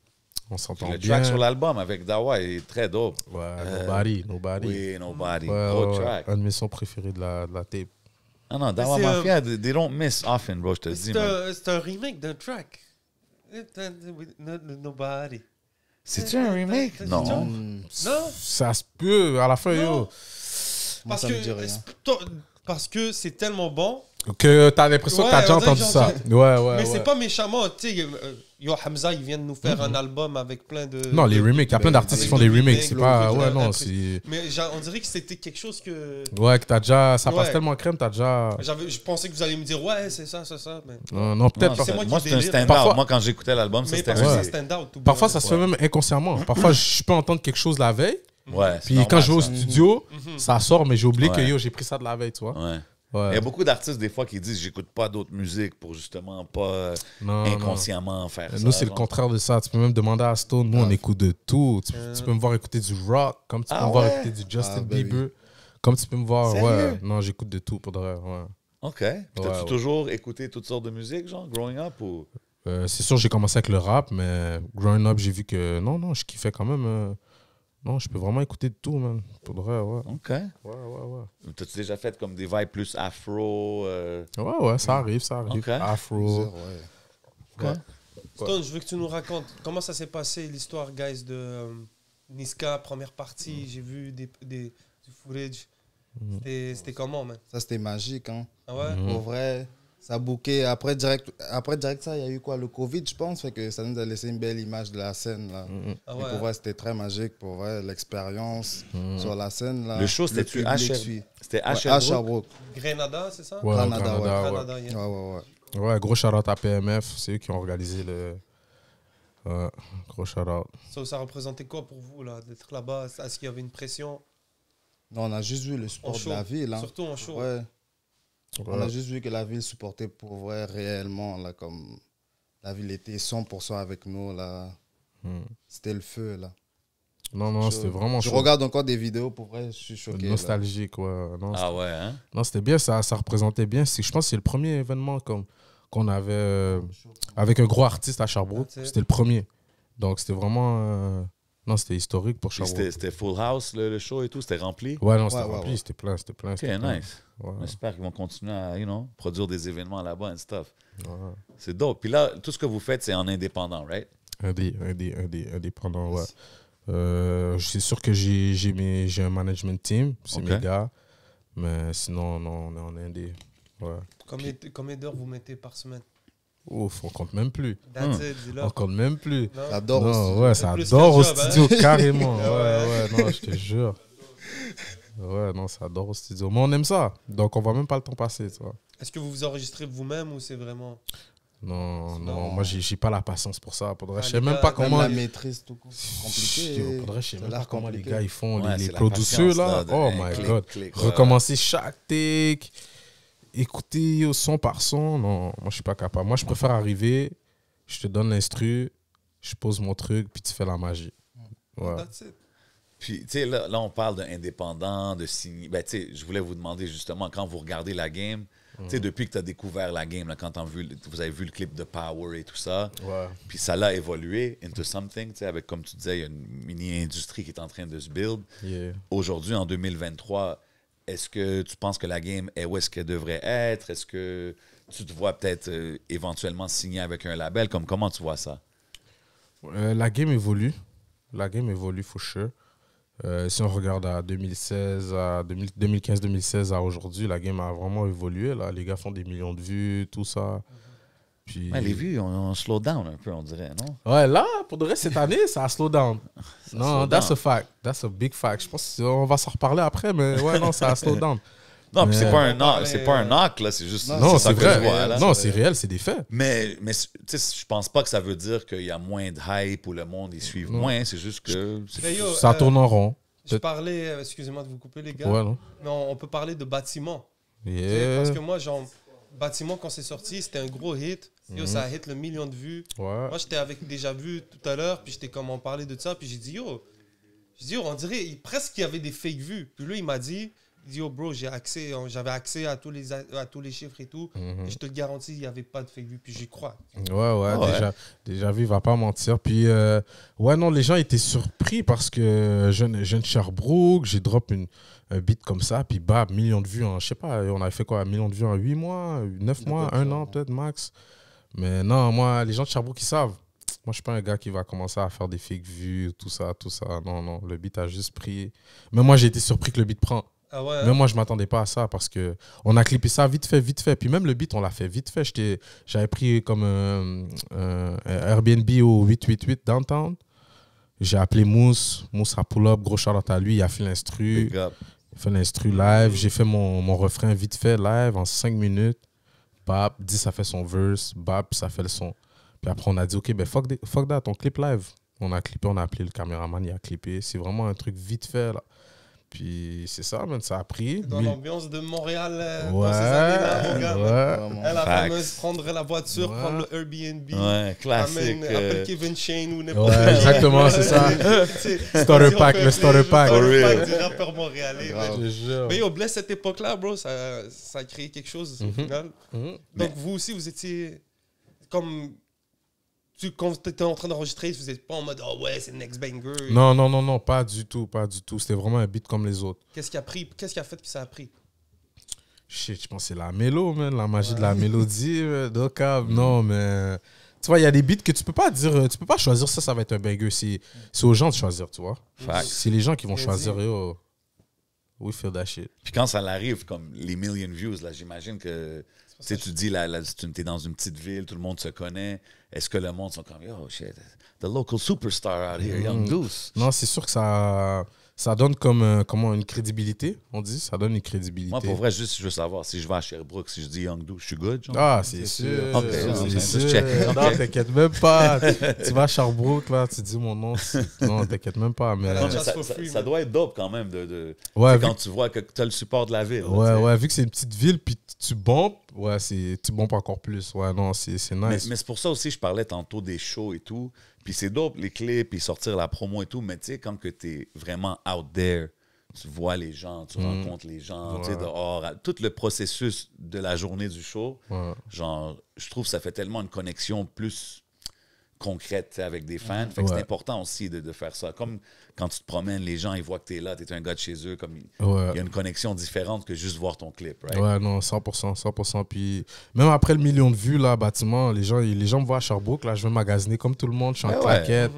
On s'entend Le bien. track sur l'album avec Dawa est très dope. Ouais, Nobody. Oui, Nobody. Ouais, Gros ouais, track. un de mes sons préférés de la tape. Ah non, Dawa C'est, Mafia, they don't miss often, bro, je te dis. C'est man. un remake d'un track. Nobody. C'est-tu un remake? Non. Non? Ça se peut, à la fin, Non. yo. Moi, Parce ça me dit rien. parce que c'est tellement bon. Que t'as l'impression que t'as Ouais, déjà on dirait entendu que ça. j'ai Ouais. Mais c'est pas méchamment. Tu sais, yo, Hamza, il vient de nous faire un album avec plein de. Non, les remakes. Il y a plein d'artistes qui font des remakes. C'est pas. Ouais, non, c'est. Mais on dirait que c'était quelque chose que. Ouais, que t'as déjà. Ça passe Ouais. tellement crème, t'as déjà. Je pensais que vous alliez me dire, ouais, c'est ça. Mais... Non, peut-être Non, pas. c'est moi qui moi, c'est un délire. stand-out. Parfois- Moi, quand j'écoutais l'album, ça Mais c'était parce que Ouais. ça stand out. tout Parfois, bien. ça se fait même inconsciemment. Parfois, je peux entendre quelque chose la veille. Ouais, c'est Puis normal, quand je vais au ça. studio, ça sort, mais j'ai oublié que Ouais. yo, j'ai pris ça de la veille, tu vois. Ouais. Ouais. Il y a beaucoup d'artistes, des fois, qui disent j'écoute pas d'autres musiques pour justement pas Non, inconsciemment faire ça. Nous, c'est le genre. contraire de ça. Tu peux même demander à Stone. Nous, on écoute de tout. Tu peux me voir écouter du rock, comme tu peux Ah me voir ouais? écouter du Justin Ah, ben oui. Bieber. Comme tu peux me voir. Sérieux? Ouais. Non, j'écoute de tout pour de vrai. Ouais. OK. Puis t'as-tu Ouais. toujours écouté toutes sortes de musique, genre, growing up ou... C'est sûr, j'ai commencé avec le rap, mais growing up, j'ai vu que non, je kiffais quand même Non, je peux vraiment écouter de tout, man. Pour de vrai, ouais. OK. Ouais. T'as-tu déjà fait comme des vibes plus afro? Ouais, ça arrive. Ok. Afro. Ouais. Stone, je veux que tu nous racontes comment ça s'est passé l'histoire, guys, de Niska, première partie. J'ai vu du footage. C'était comment, man? Ça, c'était magique, hein. Ah ouais? Pour vrai, ça a booké. Après, direct ça, il y a eu quoi? Le Covid, je pense. Fait que ça nous a laissé une belle image de la scène, là. Ah Et ouais? pour vrai, c'était très magique. Pour vrai, l'expérience sur la scène, là. Le show, c'était-tu à public Sherbrooke? suit. C'était à Ouais, à Sherbrooke? Sherbrooke. Grenada, c'est ça? Ouais, Canada, ouais. Canada, yeah. Ouais. Ouais, gros shout-out à PMF. C'est eux qui ont organisé le... Ouais, gros shout-out. Ça représentait quoi pour vous, là, d'être là-bas? Est-ce qu'il y avait une pression? Non, on a juste vu le En support show. de la ville, hein. Surtout en show. Ouais. On a Ouais. juste vu que la ville supportait pour vrai réellement, là, comme la ville était 100% avec nous, là. C'était le feu, là. Non, c'était vraiment Je chaud. regarde encore des vidéos, pour vrai, je suis choqué. là. Nostalgique, ouais. Non, Ah ouais, hein? non, c'était bien, ça représentait bien. Je pense que c'est le premier événement qu'on avait avec un gros artiste à Sherbrooke. That's it. C'était le premier. Donc, c'était vraiment... non, c'était historique pour Puis Sherbrooke. c'était full house, le show et tout? C'était rempli? Ouais, non, c'était Ouais, rempli, ouais. c'était plein. OK, c'était plein. nice. Ouais, J'espère qu'ils vont continuer à, produire des événements là-bas and stuff. ouais. C'est dope. Puis là, tout ce que vous faites, c'est en indépendant, right? Indépendant, ouais. C'est sûr que j'ai un management team, c'est Ok. mes gars. Mais sinon, non, on est indé. Ouais. Combien d'heures vous mettez par semaine? Ouf, on compte même plus. That's it, dis-le. On compte même plus. Non? J'adore Non, aussi. ouais, C'est ça plus adore au qu'un job, hein. studio, carrément. Ouais. Ouais, non, je te jure. Ouais, non, ça adore au studio. Mais on aime ça. Donc, on voit même pas le temps passer, tu vois. Est-ce que vous vous enregistrez vous-même ou c'est vraiment... Non, moi, j'ai pas la patience pour ça. Pour de vrai, Ah, je sais les même gars, pas Même comment... la maîtrise, tout c'est compliqué. Pour de vrai, je sais Ça a même l'air pas comment les compliqué. gars ils font, Ouais, les c'est la producers, patience, là. là, de- Oh un my clic, God. clic, ouais. Recommencer chaque take, écouter au son par son. Non, moi, je suis pas capable. Moi, je préfère arriver, je te donne l'instru, je pose mon truc, puis tu fais la magie. Ouais. That's it. Puis, tu sais, là, on parle d'indépendant, de signer. Ben, tu sais, je voulais vous demander justement, quand vous regardez la game, tu sais, depuis que tu as découvert la game, là, quand vous avez vu le clip de Power et tout ça, Ouais. puis ça l'a évolué into something, tu sais, avec, comme tu disais, il y a une mini-industrie qui est en train de se build. Yeah. Aujourd'hui, en 2023, est-ce que tu penses que la game est où est-ce qu'elle devrait être? Est-ce que tu te vois peut-être éventuellement signer avec un label? Comment tu vois ça? La game évolue. La game évolue, for sure. Si on regarde à 2016, à 2015-2016 à aujourd'hui, la game a vraiment évolué. Là. Les gars font des millions de vues, tout ça. Puis... Ouais, les vues, on slow down un peu, on dirait, non? Ouais, là, pour de vrai, cette année, ça a slow down. Non, slow that's down. a fact. That's a big fact. Je pense qu'on va s'en reparler après, mais ouais, non, ça a slow down. Non, puis c'est Mais- pas un On knock, parlait, c'est pas un knock, là, c'est juste Non, ça c'est que je vrai. vois, là. Non, c'est réel, c'est des faits. Mais tu sais, je pense pas que ça veut dire qu'il y a moins de hype ou le monde y suit Non. moins, c'est juste que... Mais yo, Ça tourne en rond. Je parlais, excusez-moi de vous couper les gars, Ouais, non? mais on peut parler de bâtiment. Tu sais, Yeah. Parce que moi, genre, bâtiment, quand c'est sorti, c'était un gros hit. Yo, ça a hit le million de vues. Ouais. Moi, j'étais avec Déjà Vu tout à l'heure, puis j'étais comme on parlait de ça, puis j'ai dit, yo, on dirait presque qu'il y avait des fake vues. Puis lui, il m'a dit, yo, bro, j'avais accès à tous les chiffres et tout, et je te le garantis, il n'y avait pas de fake vues, puis j'y crois. Ouais, déjà vu, il va pas mentir. Puis, ouais, non, les gens étaient surpris parce que jeune Sherbrooke, j'ai drop un beat comme ça, puis bam, million de vues en, je sais pas, on avait fait quoi, 1 million de vues en 8 mois, 9 mois, 1 an peut-être max. Mais non, moi, les gens de Sherbrooke, ils savent. Moi, je suis pas un gars qui va commencer à faire des fake vues, tout ça. Non, le beat a juste pris. Mais moi, j'ai été surpris que le beat prend. Ah ouais? Même moi, je m'attendais pas à ça parce que on a clippé ça vite fait. Puis même le beat, on l'a fait vite fait. J'avais pris comme un Airbnb au 888 downtown. J'ai appelé Mousse. Mousse a pull up, gros shout-out à lui. Il a fait l'instru. Big up. Il a fait l'instru live. J'ai fait mon refrain vite fait live en 5 minutes. Bap, 10, ça fait son verse. Bap, ça fait le son. Puis après, on a dit, OK, ben fuck that, on clip live. On a clippé, on a appelé le caméraman, il a clippé. C'est vraiment un truc vite fait, là. Puis c'est ça, man, ça a pris. Dans l'ambiance de Montréal, Ouais, dans ces années-là, mon gars. ouais. Vraiment. La Facts. fameuse prendre la voiture, Ouais. prendre le Airbnb. Ouais, classique. Appelle Kevin Shane ou n'importe Ouais, qui. exactement, c'est ça. Starter pack, le starter pack. Le For starter real. pack du rappeur montréalais. Grave. man. Je te jure. Mais yo, bless cette époque-là, bro, ça a créé quelque chose au final. Mhm. Donc vous aussi, vous étiez comme... quand tu étais en train d'enregistrer, tu faisais pas en mode, oh ouais, c'est Next Banger. Non, pas du tout, pas du tout. C'était vraiment un beat comme les autres. Qu'est-ce qui a fait que ça a pris? Shit, je pense que c'est la mélo, man, la magie de la mélodie, Docab. Non, mais tu vois, il y a des beats que tu peux pas dire, tu peux pas choisir ça va être un banger. C'est aux gens de choisir, tu vois. Fact. C'est les gens qui vont Bien choisir. dit. Yo, we feel that shit. Puis quand ça l'arrive, comme les million views, là, j'imagine que tu sais, tu dis, tu es dans une petite ville, tout le monde se connaît. Est-ce que le monde sont comme, yo, shit, the local superstar out here, Young Deuce? Non, c'est sûr que ça donne comme comment une crédibilité, on dit. Ça donne une crédibilité. Moi, pour vrai, juste, je veux savoir, si je vais à Sherbrooke, si je dis Young Deuce, je suis good, genre? Ah, c'est sûr. Ok, C'est just sûr. check. Non, Ok. t'inquiète même pas. Tu vas à Sherbrooke, là, tu dis mon nom. Non, t'inquiète même pas. Mais... Non, mais Just ça, for free, ça man. doit être dope quand même de Ouais, quand tu vois que tu as le support de la ville. là, Ouais, tu sais. ouais, vu que c'est une petite ville, puis tu bombes, ouais, tu bombes encore plus. Ouais, non, c'est Mais, nice. mais c'est pour ça aussi, je parlais tantôt des shows et tout. Puis c'est dope, les clips, puis sortir la promo et tout. Mais tu sais, quand tu es vraiment out there, tu vois les gens, tu rencontres les gens, tu sais, dehors. Tout le processus de la journée du show, Ouais. genre, je trouve que ça fait tellement une connexion plus concrète, tu sais, avec des fans. Fait que c'est Ouais. important aussi de faire ça. Comme quand tu te promènes, les gens, ils voient que tu es là, tu es un gars de chez eux. Comme il Ouais. y a une connexion différente que juste voir ton clip, right? Ouais, non, 100%, 100%. Puis même après le million de vues, là, bâtiment, les gens me voient à Sherbrooke, là, je vais magasiner comme tout le monde, je suis en Ouais, ouais. claquette.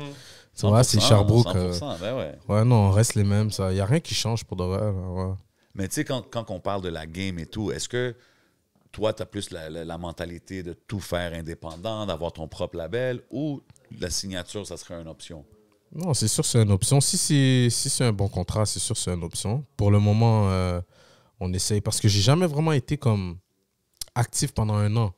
Tu vois, c'est 100%, Sherbrooke. 100%, ben ouais. Ouais, non, on reste les mêmes, ça. Il n'y a rien qui change pour de vrai, là, ouais. Mais tu sais, quand on parle de la game et tout, est-ce que toi, tu as plus la mentalité de tout faire indépendant, d'avoir ton propre label, ou la signature, ça serait une option? Non, c'est sûr, c'est une option. Si c'est un bon contrat, c'est sûr, c'est une option. Pour le moment, on essaye. Parce que j'ai jamais vraiment été comme actif pendant un an.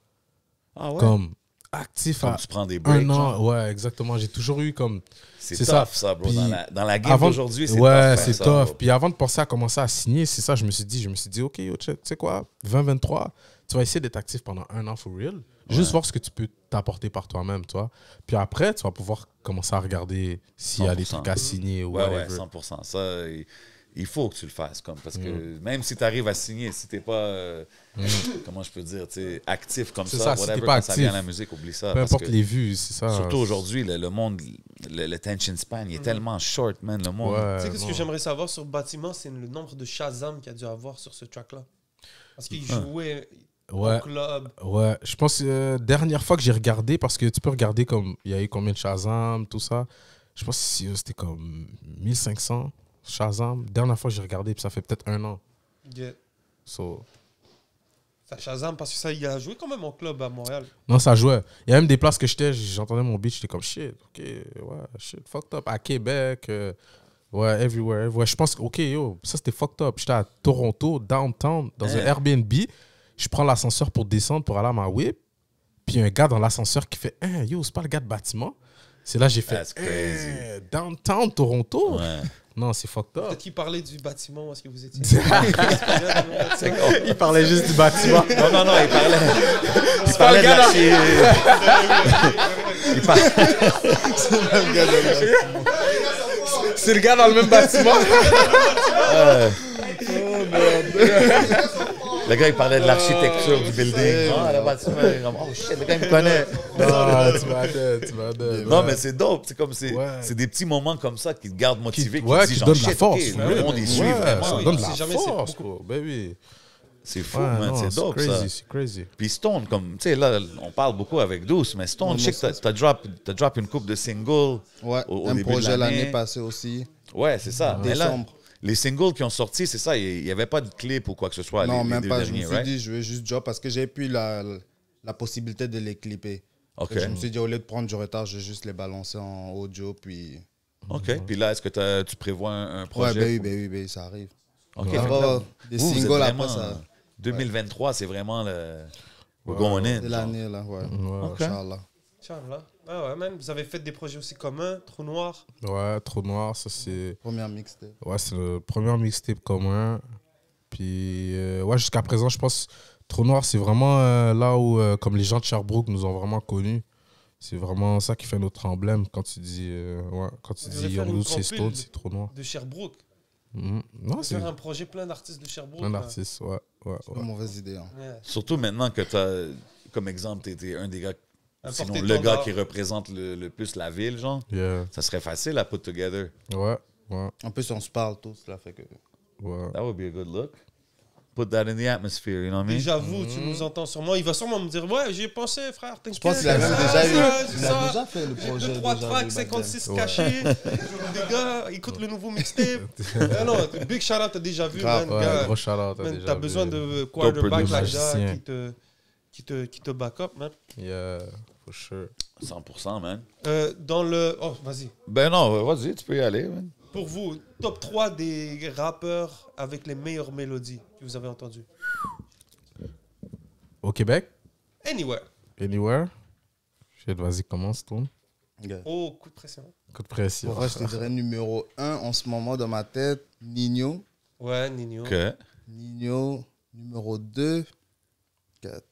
Ah ouais? Comme actif Comme à tu prends des breaks, un an. genre? Ouais, exactement. J'ai toujours eu comme... C'est c'est tough, ça. ça, bro. Puis Dans la game avant- d'aujourd'hui, c'est ouais, tough. c'est faire ça, tough. bro. Puis avant de penser à commencer à signer, c'est ça, je me suis dit, OK, yo, tu sais quoi, 2023, tu vas essayer d'être actif pendant un an for real. Juste voir ce que tu peux t'apporter par toi-même, toi. Puis après, tu vas pouvoir commencer à regarder s'il y a des 100%. trucs à signer ou Ouais, ouais, whatever. 100%. Ça, il faut que tu le fasses. Parce que même si tu arrives à signer, si tu n'es pas, comment je peux dire, tu sais, actif comme C'est ça, ça, si whatever, t'es pas quand ça vient à actif, la musique, oublie ça. Peu parce importe que les vues, c'est ça. surtout aujourd'hui, le monde, le attention span, il est tellement short, man, le monde. Ouais, Tu sais, qu'est-ce que non. j'aimerais savoir sur Bâtiment, c'est le nombre de Shazam qu'il y a dû avoir sur ce track-là. Parce qu'il jouait Ouais. au club. Ouais, je pense dernière fois que j'ai regardé, parce que tu peux regarder comme il y a eu combien de Shazam, tout ça. Je pense que c'était comme 1500 Shazam. Dernière fois que j'ai regardé, puis ça fait peut-être un an. Yeah. So, Ça Shazam, parce que ça, il a joué quand même en club à Montréal. non, ça jouait. Il y a même des places que j'entendais mon beat, j'étais comme shit, ok, ouais, shit, fucked up. À Québec, ouais, everywhere. Ouais, je pense que, ok, yo, ça c'était fucked up. J'étais à Toronto, downtown, dans un Airbnb. Je prends l'ascenseur pour descendre pour aller à ma whip. Puis il y a un gars dans l'ascenseur qui fait, hein, yo, c'est pas le gars de bâtiment. C'est là que j'ai fait, That's crazy. downtown Toronto. Ouais. Non, c'est fucked up. Peut-être qu'il parlait du bâtiment où est-ce que vous étiez. Il parlait juste du bâtiment. Non, il parlait de l'archi. Il parlait. C'est le gars dans le même bâtiment. Le gars, il parlait de l'architecture du building. Ah, le bâtiment, il est comme, oh shit, le gars, il me connaît. Tu m'as donné. Non, mais c'est dope. C'est comme, c'est Ouais. des petits moments comme ça qui te gardent motivé, qui, Ouais, te disent, qui genre, donnent de la shit, force. ok, le monde, il suit Ouais, vraiment. ça oui. donne de Si la jamais c'est force, beaucoup. quoi. Ben oui. C'est fou, Ouais, man. non, C'est dope, ça. crazy, c'est crazy. Puis Stone, comme, tu sais, là, on parle beaucoup avec Douce, mais Stone, je sais que t'as drop une couple de singles. Ouais, Au un début de projet l'année. l'année passée aussi. Ouais, c'est ça. Mais là, Décembre. les singles qui ont sorti, c'est ça, il n'y avait pas de clip ou quoi que ce soit. Non, les même deux pas. Je derniers, me suis right? dit, je vais juste drop parce que j'ai plus la possibilité de les clipper. OK. Je me suis dit, au lieu de prendre du retard, je vais juste les balancer en audio. Puis. OK. Puis là, est-ce que tu prévois un Ouais, projet? ben oui, ça arrive. OK. Ouais. Fait que Pas là, des vous êtes singles après vraiment- ça. 2023, c'est vraiment le. We're going in. C'est l'année, là, ouais. OK. Inch'Allah. Inch'Allah. Ah ouais, man. Vous avez fait des projets aussi communs, Trou Noir. Ouais, Trop Noir, ça c'est. Première mixtape. Ouais, c'est le premier mixtape commun. Puis, ouais, jusqu'à présent, je pense Trop Noir, c'est vraiment là où, comme les gens de Sherbrooke nous ont vraiment connus. C'est vraiment ça qui fait notre emblème quand tu dis, ouais, quand tu Vous allez dis faire une Young c'est compile Stone, c'est Trop Noir. De Sherbrooke. Non, c'est Faire un projet plein d'artistes de Sherbrooke. un là. artiste, ouais. Pas une mauvaise idée. Hein. Ouais. Surtout maintenant que tu as, comme exemple, tu étais un des gars Sinon, Importer le gars standard. qui représente le plus la ville, genre, Yeah. ça serait facile à put together. Ouais, ouais, En plus, on se parle tous, là, fait que... ouais. That would be a good look. Put that in the atmosphere, you know what I mean? Déjà, vous, tu nous entends sûrement. Il va sûrement me dire, ouais, j'y ai pensé, frère, t'inquiète. Je pense qu'il a même ça, déjà eu... ça, Il a ça. déjà fait le projet. 2-3 déjà, tracks, de 56 Backend. cachés. Les gars, écoute le nouveau mixtape. Ah non, big shout out, t'as déjà vu, Grave, man. Ouais, Gars, gros shout-out. man, déjà t'as vu. besoin de quarterback like that magicien. qui te back up, man. Yeah, for sure. 100%, man. Dans le. Oh, vas-y. Ben non, vas-y, tu peux y aller, man. Pour vous, top 3 des rappeurs avec les meilleures mélodies que vous avez entendues. Au Québec? Anywhere. Anywhere? Shit, vas-y, commence, tourne. Yeah. Oh, coup de pression. Coup de pression. Pour vrai, je te dirais numéro 1 en ce moment dans ma tête, Nino. Ouais, Nino. OK. Nino, numéro 2, 4.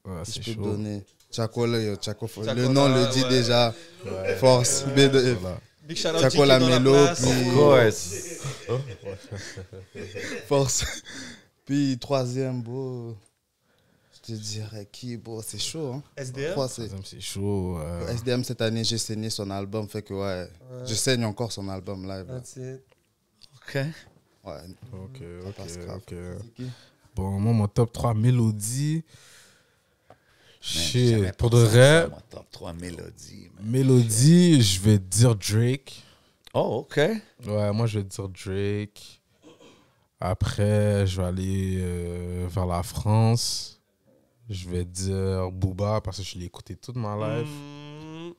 Ouais, Si c'est je peux te chaud. donner. Chaco, le Chaco, nom le là, dit ouais. déjà. Force. B2F. Voilà. Big shout out Chaco JK la dans mélo, place. puis- Of course. Force. Puis troisième, bro. Je te dirais qui, bro. C'est chaud, hein. SDM. Trois, c'est- C'est chaud. SDM cette année, j'ai saigné son album. Fait que ouais, je saigne encore son album live. là. That's it. OK. Ouais. Ok, passe ok, grave. ok. C'est qui? Bon, moi, mon top 3 mélodies. J'ai jamais Shit, pour de pensé à ça, vrai, moi, top 3 mélodies, man. mélodie, je vais dire Drake. Oh, OK. Ouais, moi, je vais dire Drake. Après, je vais aller vers la France. Je vais dire Booba parce que je l'ai écouté toute ma life. Mm,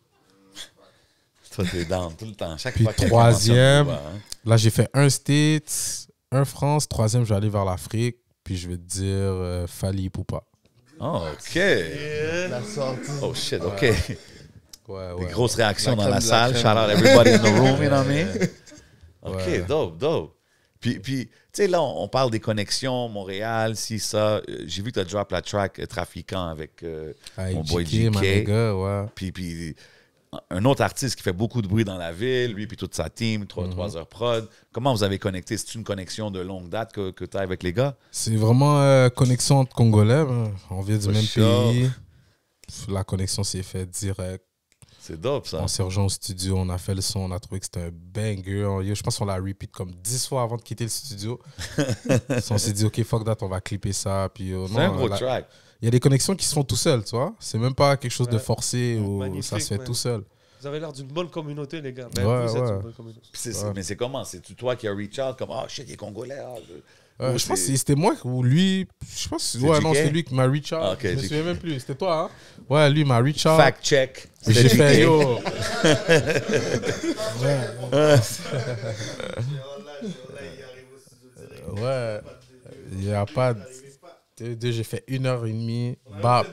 Toi, t'es down tout le temps. Chaque Puis fois qu'il y a troisième. quelqu'un qui mentionne Booba, hein. Là, j'ai fait un States, un France. Troisième, je vais aller vers l'Afrique. Puis je vais te dire Fally Ipupa. Oh, OK. yeah. La sortie. Oh, shit, OK. Ouais, Des ouais. grosses réactions La dans crème la de la salle. crème. Shout out everybody in the room, you know what I mean? OK, Ouais. dope, dope. Puis tu sais, là, on parle des connexions, Montréal, si, ça. J'ai vu que tu as drop la track Trafiquant avec Avec mon boy JK, ma JK. nigga, ouais. Puis un autre artiste qui fait beaucoup de bruit dans la ville, lui puis toute sa team, 3 heures prod. Comment vous avez connecté? C'est une connexion de longue date que tu as avec les gars? C'est vraiment connexion entre Congolais. Hein. On vient du For même sure. pays. La connexion s'est faite direct. C'est dope, ça. On s'est rejoint au studio, on a fait le son, on a trouvé que c'était un banger. Yo, je pense qu'on l'a repeat comme 10 fois avant de quitter le studio. On s'est dit, OK, fuck that, on va clipper ça. Puis, C'est un gros track. il y a des connexions qui se font tout seul, tu vois. C'est même pas quelque chose de Ouais. forcé ou Magnifique, ça se fait man. tout seul. Vous avez l'air d'une bonne communauté, les gars. Ben, Ouais, vous êtes ouais. une bonne communauté. Puis mais c'est comment? C'est toi qui as reach out comme, ah, shit, il est congolais. Ah, Ou Je pense c'est- que c'était moi ou lui. Je pense C'est ouais, non, JK? c'est lui qui m'a reach out. Ah, ok, je me JK. souviens même plus. C'était toi, hein? Ouais, lui m'a reach out. Fact check. J'ai C'était fait JK. yo. Ouais. Il n'y a pas de. J'ai fait 1h30. Bap.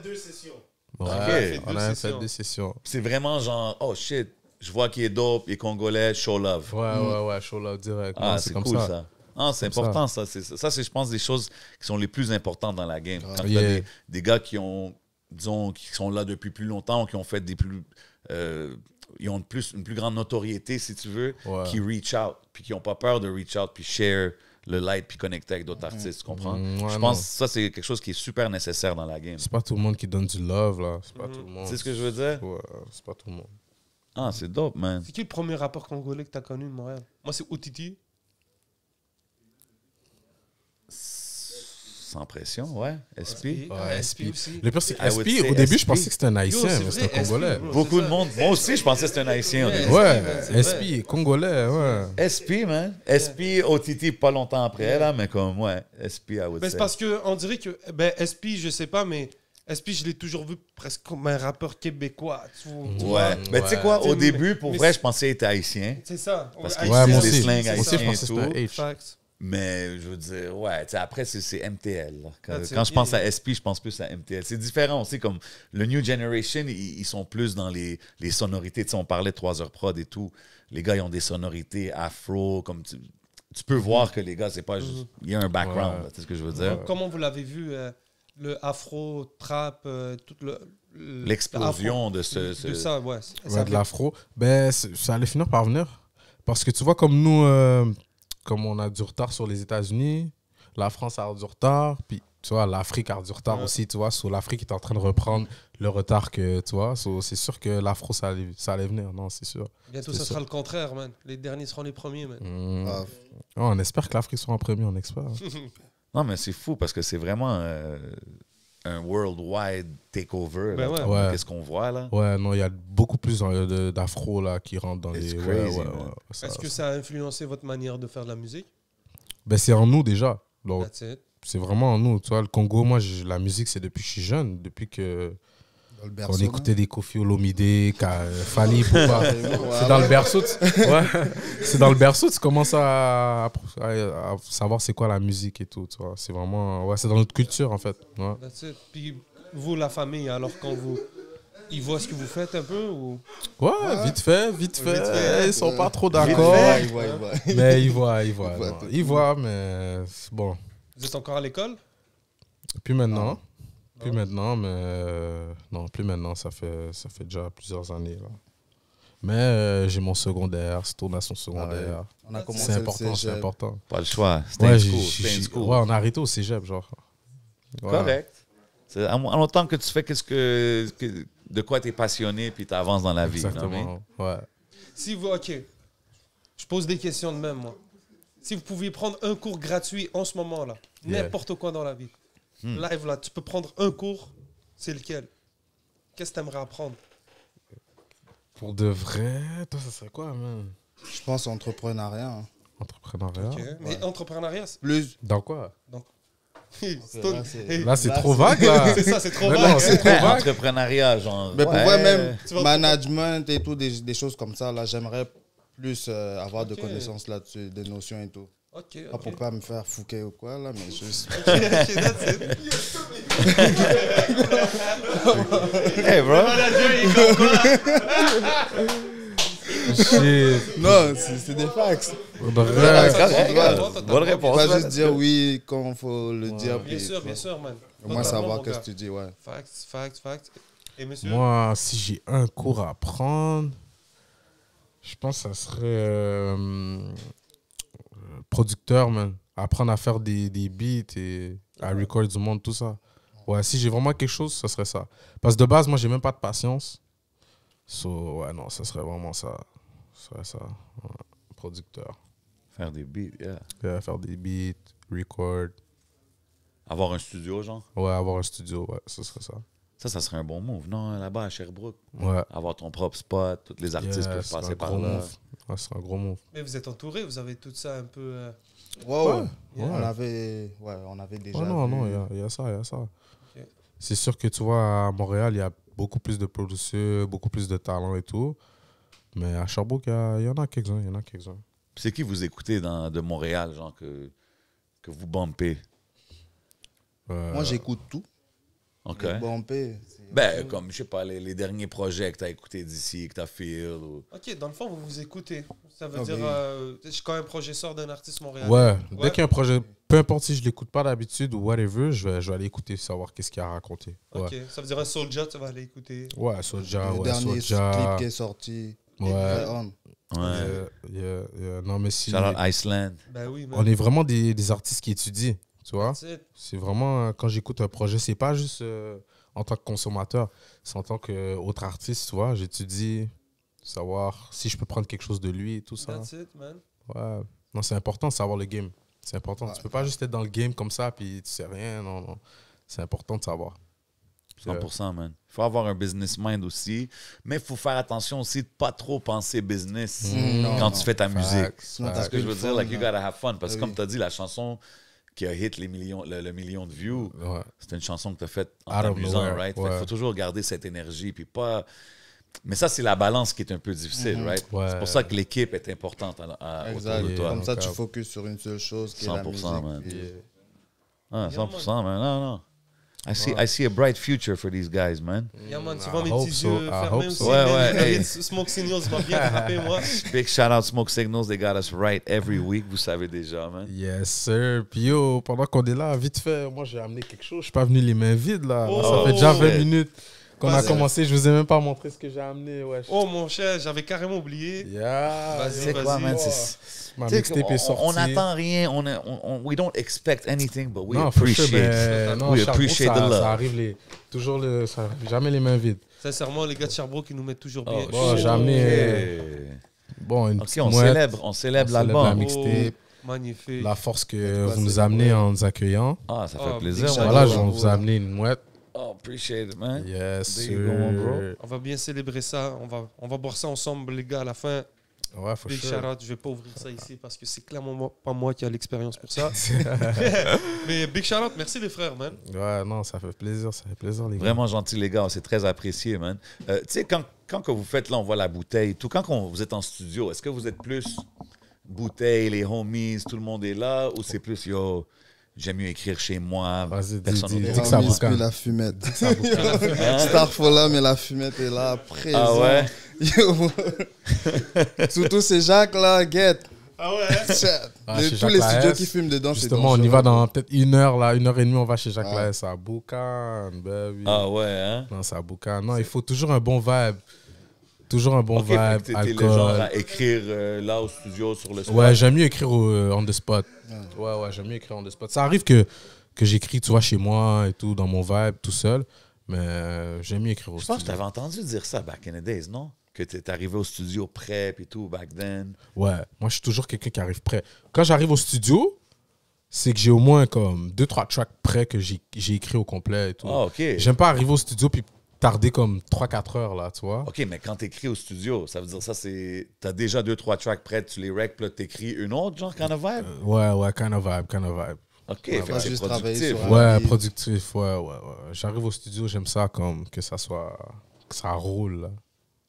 Ouais, Ok. on a fait 2 sessions. C'est vraiment genre, oh shit, je vois qu'il est dope, il est congolais, show love. Ouais, show love direct. Ah, Non, c'est comme cool ça. Ah, c'est Comme important ça. Ça, c'est, je pense, des choses qui sont les plus importantes dans la game. Quand tu Yeah. as des gars qui ont, disons, qui sont là depuis plus longtemps, qui ont fait des plus. Ils ont une plus grande notoriété, si tu veux, Ouais. qui reach out, puis qui n'ont pas peur de reach out, puis share le light, puis connecter avec d'autres artistes, tu comprends? Ouais, je non. pense que ça, c'est quelque chose qui est super nécessaire dans la game. C'est pas tout le monde qui donne du love, là. C'est pas tout le monde. Tu sais ce que je veux dire? Ouais, c'est pas tout le monde. Ah, c'est dope, man. C'est qui le premier rappeur congolais que tu as connu de Montréal? Moi, c'est Outiti. Sans pression, ouais. SP. Ouais, SP aussi. Le pire, c'est I would SP. say Au début, SP. je pensais que c'était un Yo, haïtien, c'est mais vrai, c'était un SP, congolais. bro. Beaucoup c'est de ça. monde. Moi aussi, je pensais que c'était un haïtien. au début. Ouais, c'est SP, congolais, ouais. SP, man. SP, OTT, pas longtemps après, là, mais comme, ouais. SP, I would Ben, say. c'est parce qu'on dirait que SP, je sais pas, mais SP, je l'ai toujours vu presque comme un rappeur québécois. Tu vois. Ouais. Mais tu sais quoi, Ouais. au début, pour Mais vrai, c'est- je pensais qu'il était haïtien. C'est ça. Parce Ouais, qu'il Ouais, haïtien, moi utilise aussi. des slangs c'est Moi aussi, ça. je pensais que c'était un H. Facts. Mais je veux dire, ouais, tu sais, après, c'est MTL. Là. That's Quand it, je pense yeah. à SP, je pense plus à MTL. C'est différent aussi, comme le New Generation, ils sont plus dans les sonorités. Tu sais, on parlait de 3 heures prod et tout. Les gars, ils ont des sonorités afro, comme tu peux voir que les gars, c'est pas juste. Il y a un background, Ouais. là, tu sais ce que je veux dire? Comment vous l'avez vu, le afro, trap, tout L'explosion de de ça, ouais. Ouais, de l'afro. Ben, ça allait finir par venir. Parce que tu vois, comme nous, comme on a du retard sur les États-Unis, la France a du retard, puis tu vois, l'Afrique a du retard aussi, tu vois. So, l'Afrique est en train de reprendre le retard que, tu vois. So, c'est sûr que l'afro, ça allait venir, non, c'est sûr. Bientôt, C'est ça sûr. sera le contraire, man. Les derniers seront les premiers, man. Ah, Oh, on espère que l'Afrique sera en premier, on espère. Non, mais c'est fou parce que c'est vraiment un worldwide takeover. Ben là. ouais. Qu'est-ce qu'on voit là? Ouais, non, il y a beaucoup plus d'afro là qui rentrent dans It's les. crazy, ouais, man. Est-ce que ça a influencé votre manière de faire de la musique? Ben, c'est en nous déjà. Donc, That's it. c'est vraiment en nous. Tu vois, le Congo, moi, la musique, c'est depuis que je suis jeune, depuis que dans le on berceau, écoutait des Koffi Olomide, Fally Poupa. C'est dans le berceau. Ouais. C'est dans le berceau, tu commences à savoir c'est quoi la musique et tout. Tu vois. C'est vraiment. Ouais, c'est dans notre culture en fait. Ouais. That's it. Puis vous, la famille, alors quand vous... Ils voient ce que vous faites un peu ou... Ouais, vite fait. fait. Ils sont pas trop d'accord. il voit. Mais ils voient. voient Non. tout. Ils voient, mais bon. Vous êtes encore à l'école? Plus maintenant. Non. Plus maintenant, mais non, plus maintenant. Ça fait déjà plusieurs années. Là. Mais j'ai mon secondaire, c'est tourne à son secondaire. On a commencé C'est le important, c'est cégep. important. Pas le choix. Stay Ouais, in school. Stay in school. ouais, on a arrêté au cégep, genre. Ouais. Correct. En autant que tu fais de quoi tu es passionné puis tu avances dans la vie. you know what I mean? Exactement. Ouais. Si vous... OK. Je pose des questions de même, moi. Si vous pouviez prendre un cours gratuit en ce moment-là, Yeah. n'importe quoi dans la vie, live, là, tu peux prendre un cours, c'est lequel? Qu'est-ce que tu aimerais apprendre? Pour de vrai, toi, ça serait quoi, man? Je pense entrepreneuriat. hein. Entrepreneuriat? OK. Mais entrepreneuriat, c'est... Plus. Dans quoi? Stone- c'est- Là, c'est Là, trop c'est- vague, là. C'est ça, c'est trop Mais vague. non, c'est trop Ouais, vague. entrepreneuriat, genre. Mais pour ouais. moi, même Tu vas- management et tout, des choses comme ça, là, j'aimerais plus avoir de Ok. connaissances là-dessus, des notions et tout. OK, Pas OK. pour pas me faire fouquer ou quoi, là, mais juste. OK, that's it. Hey, bro. Shit. Non, c'est des facts. Pour de vrai. Bonne réponse. Pas man. juste dire oui quand il faut le dire. Bien puis, sûr, tu bien vois. sûr, man. Au moins Totalement, savoir mon qu'est-ce gars. que tu dis, ouais. Facts. Et monsieur? Moi, si j'ai un cours à prendre, je pense que ça serait producteur, man. Apprendre à faire des beats et à record du monde, tout ça. Ouais, si j'ai vraiment quelque chose, ce serait ça. Parce que de base, moi, j'ai même pas de patience. So, ouais, non, ça serait vraiment ça. Ce serait ça. Ouais. Producteur. Faire des beats, yeah. Yeah, faire des beats, record. Avoir un studio, genre. Ouais, avoir un studio, ouais, ce serait ça. Ça serait un bon move, non? Là-bas, à Sherbrooke. Ouais. Avoir ton propre spot, tous les artistes Yeah, peuvent c'est un passer par gros là. move. Ouais, c'est un gros move. Mais vous êtes entouré, vous avez tout ça un peu... Ouais. Ouais. On avait déjà. Ouais, non, vu. non, il y a ça. C'est sûr que tu vois, à Montréal, il y a beaucoup plus de producteurs, beaucoup plus de talent et tout. Mais à Sherbrooke, il y en a quelques-uns. Puis c'est qui vous écoutez de Montréal, genre, que vous bumpez? Moi, j'écoute tout. OK. Le bumpé, c'est- Ben, comme, je sais pas, les derniers projets que tu as écoutés d'ici, que tu as feel. Ou... OK, dans le fond, vous vous écoutez. Ça veut Ah, dire, oui. quand un projet sort d'un artiste montréalais. Ouais, Ouais. dès qu'il y a un projet, peu importe si je l'écoute pas d'habitude ou whatever, je vais aller écouter, savoir qu'est-ce qu'il y a à raconter. Ouais, OK, ça veut dire un Soulja, tu vas aller écouter. ouais Soulja, le ouais, dernier Soulja. clip qui est sorti. Ouais. Très on. Ouais. Non, mais si. Shout out Iceland. Ben oui, man. On est vraiment des artistes qui étudient, tu vois. That's it. C'est vraiment, quand j'écoute un projet, c'est pas juste en tant que consommateur, c'est en tant qu'autre artiste, tu vois. J'étudie, savoir si je peux prendre quelque chose de lui et tout ça. That's it, man. Ouais. Non, c'est important de savoir le game. C'est important. Ouais. Tu peux pas juste être dans le game comme ça puis tu sais rien. Non, non. C'est important de savoir. 100%, man. Il faut avoir un business mind aussi, mais il faut faire attention aussi de pas trop penser business Non, quand non. tu fais ta musique. Sinon, C'est t'as ce que plus je veux de dire, fun, like, you là. gotta have fun. Parce que Oui. comme tu as dit, la chanson qui a hit le million de views, Ouais. c'est une chanson que tu as faite en Out of t'amusant, nowhere, right? Fait ouais. qu'il faut toujours garder cette énergie, puis pas... Mais ça, c'est la balance qui est un peu difficile, right? Ouais. C'est pour ça que l'équipe est importante Exact. autour de toi. Comme ça, donc, tu focuses sur une seule chose qui est la 100%, musique. man. puis- Ah, 100%, man. Non. I see a bright future for these guys, man. Yeah, man, tu I vois mes hope petits so, yeux I fermés hope aussi. so. Ouais, man. ouais, hey. Smoke Signals m'a bien frappé, moi. Big shout out Smoke Signals, they got us right every week, vous savez déjà, man. Yes, sir. Puis yo, pendant qu'on est là, vite fait, moi j'ai amené quelque chose. Je suis pas venu les mains vides là. Oh. Ça fait déjà 20 shit. minutes qu'on a Vas-y. commencé. Je vous ai même pas montré ce que j'ai amené. Wesh. Oh, mon cher, j'avais carrément oublié. Yeah. Vas-y, C'est vas-y. quoi, man? Oh. Ma Tu sais, mixtape est sortie. on n'attend rien, we don't expect anything, but we Non, for sure, appreciate. mais non, we Sherbrooke, appreciate the ça love. arrive ça arrive jamais les mains vides. Sincèrement, les gars de Sherbrooke, ils nous mettent toujours bien. bon, chaud. jamais. Bon, une Ok, petite on mouette, célèbre on célèbre l'album. la mixtape, Magnifique. la force que quoi, vous nous c'est amenez vrai. en nous accueillant. Ah, ça fait Ah, plaisir. big moi. Voilà, bravo. on vous a amené une mouette. Oh, appreciate it, man. Yes, There you go, mon bro. sir. On va bien célébrer ça. On va boire ça ensemble, les gars, à la fin. Ouais, for Big sure. shout-out. Je vais pas ouvrir ça ici parce que c'est clairement pas moi qui a l'expérience pour ça. Mais big shout out. Merci les frères, man. Ouais, non, ça fait plaisir, les gars. Vraiment gentil, les gars. C'est très apprécié, man. Tu sais, quand que vous faites, là, on voit la bouteille, tout. Vous êtes en studio, est-ce que vous êtes plus bouteille, les homies, tout le monde est là, ou c'est plus, yo, j'aime mieux écrire chez moi, Vas-y, personne dis- autour dis de que ça moi. boucane. Puis la fumette. Hein? Starfall là, mais la fumette est là, présent. Ah ouais? Yo. Surtout ces Jacques là, get. Ah ouais? Ah, chez Tous Jacques les Laes, studios qui fument dedans, c'est Justement, on y dangereux. va dans peut-être 1 heure, là, 1h30, on va chez Jacques Ah. Laes, à Boucan, baby. Ah ouais, hein? Non, c'est à Boucan. Non, il faut toujours un bon vibe. Toujours un bon Ok, fait vibe, que t'es le genre alcool. à écrire là au studio sur le spot. Ouais, j'aime mieux écrire on the spot. Ouais, j'aime mieux écrire on the spot. Ça arrive que j'écris, tu vois, chez moi et tout, dans mon vibe, tout seul. Mais j'aime mieux écrire au Je pense que studio. t'avais entendu dire ça back in the days, non? Que t'es arrivé au studio prep et tout back then. Ouais, moi, je suis toujours quelqu'un qui arrive prêt. Quand j'arrive au studio, c'est que j'ai au moins comme 2-3 tracks prêts que j'ai écrit au complet et tout. Ah, OK. J'aime pas arriver au studio puis tarder comme 3-4 heures, là, tu vois. OK, mais quand t'écris au studio, ça veut dire ça, c'est... T'as déjà 2-3 tracks prêts, tu les rec, puis là, t'écris une autre, genre, kind of vibe? Ouais, kind of vibe. OK, ouais, fait pas que c'est juste travailler productif. sur Ouais, Ah, oui. productif, ouais. J'arrive au studio, j'aime ça comme que ça soit... que ça roule, là.